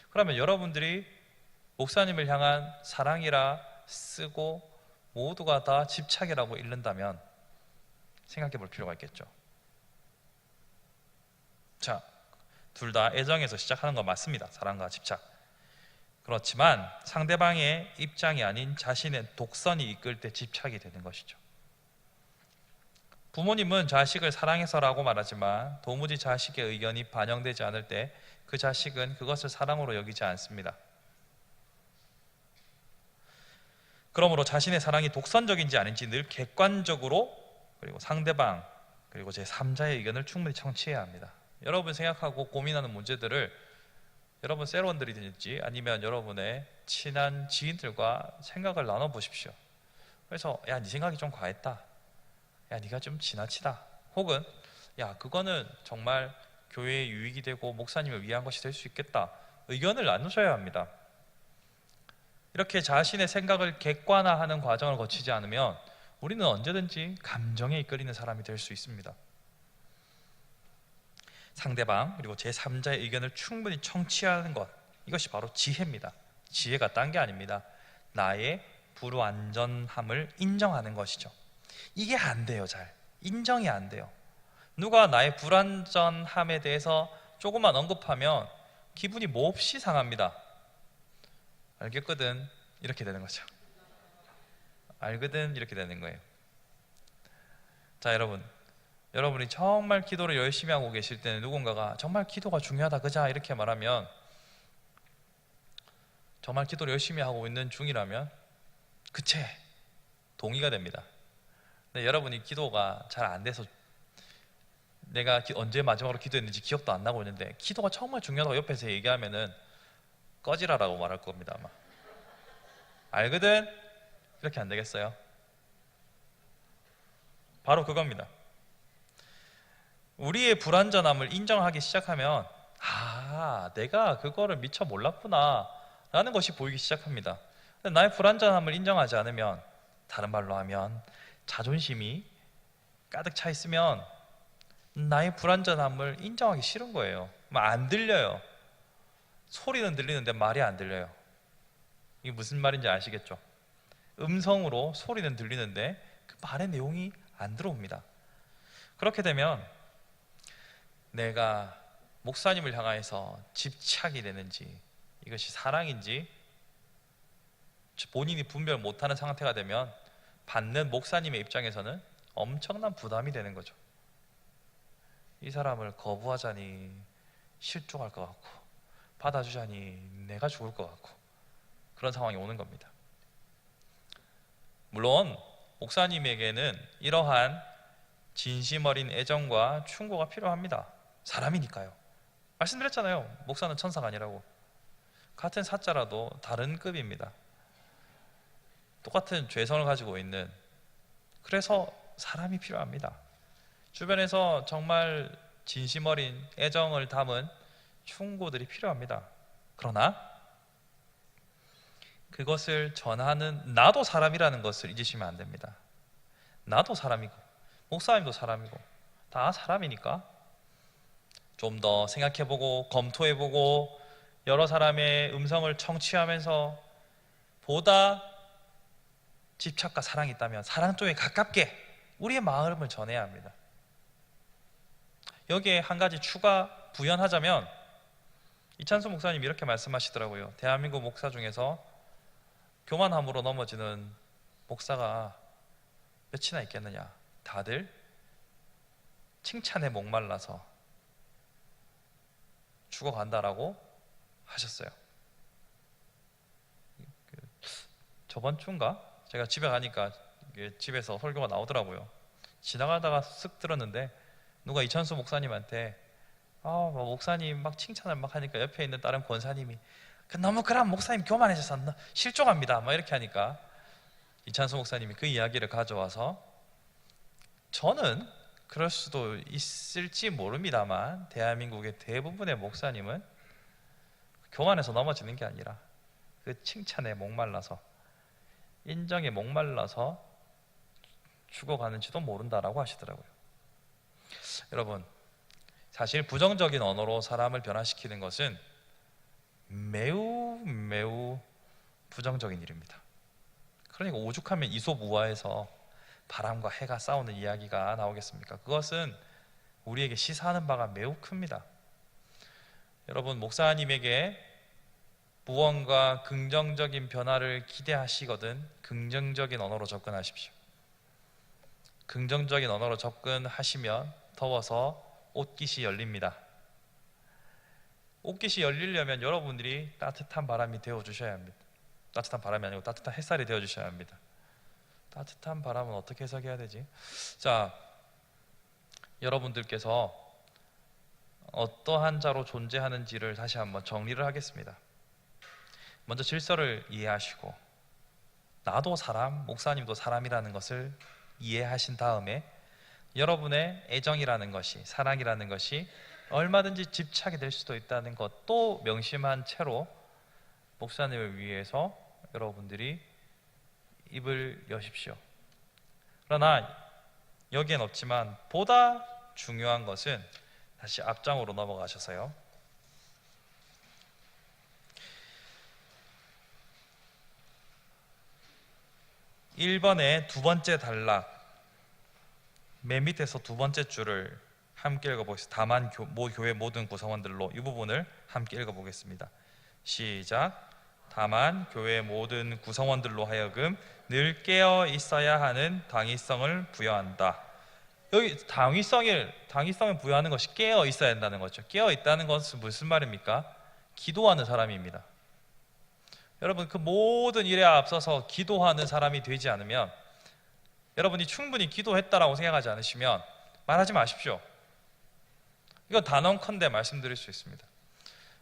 그러면 여러분들이 목사님을 향한 사랑이라 쓰고 모두가 다 집착이라고 읽는다면 생각해 볼 필요가 있겠죠. 자, 둘 다 애정에서 시작하는 건 맞습니다. 사랑과 집착. 그렇지만 상대방의 입장이 아닌 자신의 독선이 이끌 때 집착이 되는 것이죠. 부모님은 자식을 사랑해서라고 말하지만 도무지 자식의 의견이 반영되지 않을 때 그 자식은 그것을 사랑으로 여기지 않습니다. 그러므로 자신의 사랑이 독선적인지 아닌지 늘 객관적으로 그리고 상대방 그리고 제3자의 의견을 충분히 청취해야 합니다. 여러분 생각하고 고민하는 문제들을 여러분 세론들이든지 아니면 여러분의 친한 지인들과 생각을 나눠보십시오. 그래서 야, 네 생각이 좀 과했다. 야, 네가 좀 지나치다. 혹은 야, 그거는 정말 교회에 유익이 되고 목사님을 위한 것이 될 수 있겠다. 의견을 나누셔야 합니다. 이렇게 자신의 생각을 객관화하는 과정을 거치지 않으면 우리는 언제든지 감정에 이끌리는 사람이 될 수 있습니다. 상대방 그리고 제3자의 의견을 충분히 청취하는 것, 이것이 바로 지혜입니다. 지혜가 딴 게 아닙니다. 나의 불완전함을 인정하는 것이죠. 이게 안 돼요. 잘 인정이 안 돼요. 누가 나의 불완전함에 대해서 조금만 언급하면 기분이 몹시 상합니다. 알겠거든, 이렇게 되는 거죠. 알거든, 이렇게 되는 거예요. 자, 여러분이 정말 기도를 열심히 하고 계실 때는 누군가가 정말 기도가 중요하다 그자 이렇게 말하면, 정말 기도를 열심히 하고 있는 중이라면 그체 동의가 됩니다. 근데 여러분이 기도가 잘 안 돼서 내가 언제 마지막으로 기도했는지 기억도 안 나고 있는데 기도가 정말 중요하다고 옆에서 얘기하면은 꺼지라라고 말할 겁니다. 아마. 알거든? 이렇게 안 되겠어요? 바로 우리의 불완전함을 인정하기 시작하면, 아, 내가 그거를 미처 몰랐구나 라는 것이 보이기 시작합니다. 근데 나의 불완전함을 인정하지 않으면, 다른 말로 하면 자존심이 가득 차 있으면 나의 불완전함을 인정하기 싫은 거예요. 안 들려요. 소리는 들리는데 말이 안 들려요. 이게 무슨 말인지 아시겠죠? 음성으로 소리는 들리는데 그 말의 내용이 안 들어옵니다. 그렇게 되면 내가 목사님을 향해서 집착이 되는지, 이것이 사랑인지 본인이 분별 못하는 상태가 되면 받는 목사님의 입장에서는 엄청난 부담이 되는 거죠. 이 사람을 거부하자니 실족할 것 같고, 받아주자니 내가 죽을 것 같고, 그런 상황이 오는 겁니다. 물론 목사님에게는 이러한 진심 어린 애정과 충고가 필요합니다. 사람이니까요. 말씀드렸잖아요. 목사는 천사가 아니라고. 같은 사자라도 다른 급입니다. 똑같은 죄성을 가지고 있는, 그래서 사람이 필요합니다. 주변에서 정말 진심 어린 애정을 담은 충고들이 필요합니다. 그러나 그것을 전하는 나도 사람이라는 것을 잊으시면 안 됩니다. 나도 사람이고 목사님도 사람이고 다 사람이니까 좀 더 생각해보고 검토해보고 여러 사람의 음성을 청취하면서 보다 집착과 사랑이 있다면 사랑 쪽에 가깝게 우리의 마음을 전해야 합니다. 여기에 한 가지 추가 부연하자면, 이찬수 목사님이 이렇게 말씀하시더라고요. 대한민국 목사 중에서 교만함으로 넘어지는 목사가 몇이나 있겠느냐, 다들 칭찬에 목말라서 죽어간다라고 하셨어요. 저번 주인가? 제가 집에 가니까 집에서 설교가 나오더라고요. 지나가다가 쓱 들었는데 누가 이찬수 목사님한테 목사님 막 칭찬을 막 하니까 옆에 있는 다른 권사님이 너무 그럼 목사님 교만해져서 실족합니다 막 이렇게 하니까 이찬수 목사님이 그 이야기를 가져와서, 저는 그럴 수도 있을지 모릅니다만 대한민국의 대부분의 목사님은 교만해서 넘어지는 게 아니라 그 칭찬에 목말라서, 인정에 목말라서 죽어가는지도 모른다라고 하시더라고요. 여러분, 사실 부정적인 언어로 사람을 변화시키는 것은 매우 부정적인 일입니다. 그러니까 오죽하면 이솝우화에서 바람과 해가 싸우는 이야기가 나오겠습니까? 그것은 우리에게 시사하는 바가 매우 큽니다. 여러분, 목사님에게 무언가 긍정적인 변화를 기대하시거든 긍정적인 언어로 접근하십시오. 긍정적인 언어로 접근하시면 더워서 옷깃이 열립니다. 옷깃이 열리려면 여러분들이 따뜻한 바람이 되어주셔야 합니다. 따뜻한 바람이 아니고 따뜻한 햇살이 되어주셔야 합니다. 따뜻한 바람은 어떻게 해석해야 되지? 자, 여러분들께서 어떠한 자로 존재하는지를 다시 한번 정리를 하겠습니다. 먼저 질서를 이해하시고 나도 사람, 목사님도 사람이라는 것을 이해하신 다음에 여러분의 애정이라는 것이, 사랑이라는 것이 얼마든지 집착이 될 수도 있다는 것도 명심한 채로 목사님을 위해서 여러분들이 입을 여십시오. 그러나 여기엔 없지만 보다 중요한 것은 다시 앞장으로 넘어가셔서요. 1번의 두 번째 단락 맨 밑에서 두 번째 줄을 함께 읽어보겠습니다. 다만 교회 모든 구성원들로 이 부분을 함께 읽어보겠습니다. 시작. 다만 교회 모든 구성원들로 하여금 늘 깨어 있어야 하는 당위성을 부여한다. 여기 당위성을 부여하는 것이 깨어 있어야 한다는 거죠. 깨어 있다는 것은 무슨 말입니까? 기도하는 사람입니다. 여러분, 그 모든 일에 앞서서 기도하는 사람이 되지 않으면, 여러분이 충분히 기도했다라고 생각하지 않으시면 말하지 마십시오. 이건 단언컨대 말씀드릴 수 있습니다.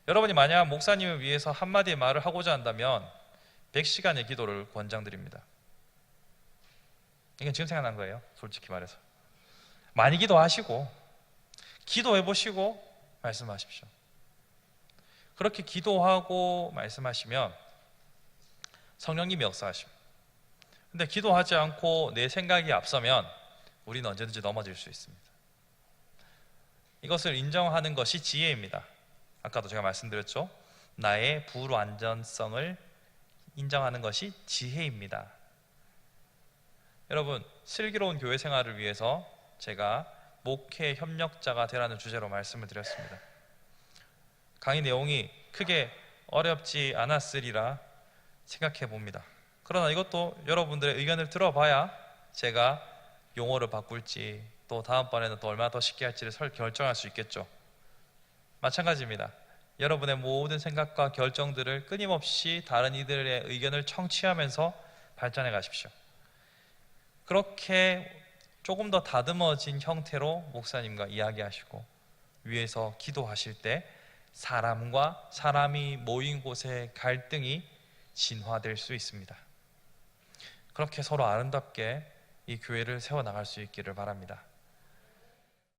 여러분이 만약 목사님을 위해서 한마디의 말을 하고자 한다면 100시간의 기도를 권장드립니다. 이건 지금 생각난 거예요, 솔직히 말해서. 많이 기도하시고 기도해보시고 말씀하십시오. 그렇게 기도하고 말씀하시면 성령님이 역사하십니다. 근데 기도하지 않고 내 생각이 앞서면 우리는 언제든지 넘어질 수 있습니다. 이것을 인정하는 것이 지혜입니다. 아까도 제가 말씀드렸죠. 나의 불완전성을 인정하는 것이 지혜입니다. 여러분, 슬기로운 교회 생활을 위해서 제가 목회 협력자가 되라는 주제로 말씀을 드렸습니다. 강의 내용이 크게 어렵지 않았으리라 생각해 봅니다. 그러나 이것도 여러분들의 의견을 들어봐야 제가 용어를 바꿀지 또 다음번에는 또 얼마나 더 쉽게 할지를 결정할 수 있겠죠. 마찬가지입니다. 여러분의 모든 생각과 결정들을 끊임없이 다른 이들의 의견을 청취하면서 발전해 가십시오. 그렇게 조금 더 다듬어진 형태로 목사님과 이야기하시고 위에서 기도하실 때 사람과 사람이 모인 곳의 갈등이 진화될 수 있습니다. 그렇게 서로 아름답게 이 교회를 세워나갈 수 있기를 바랍니다.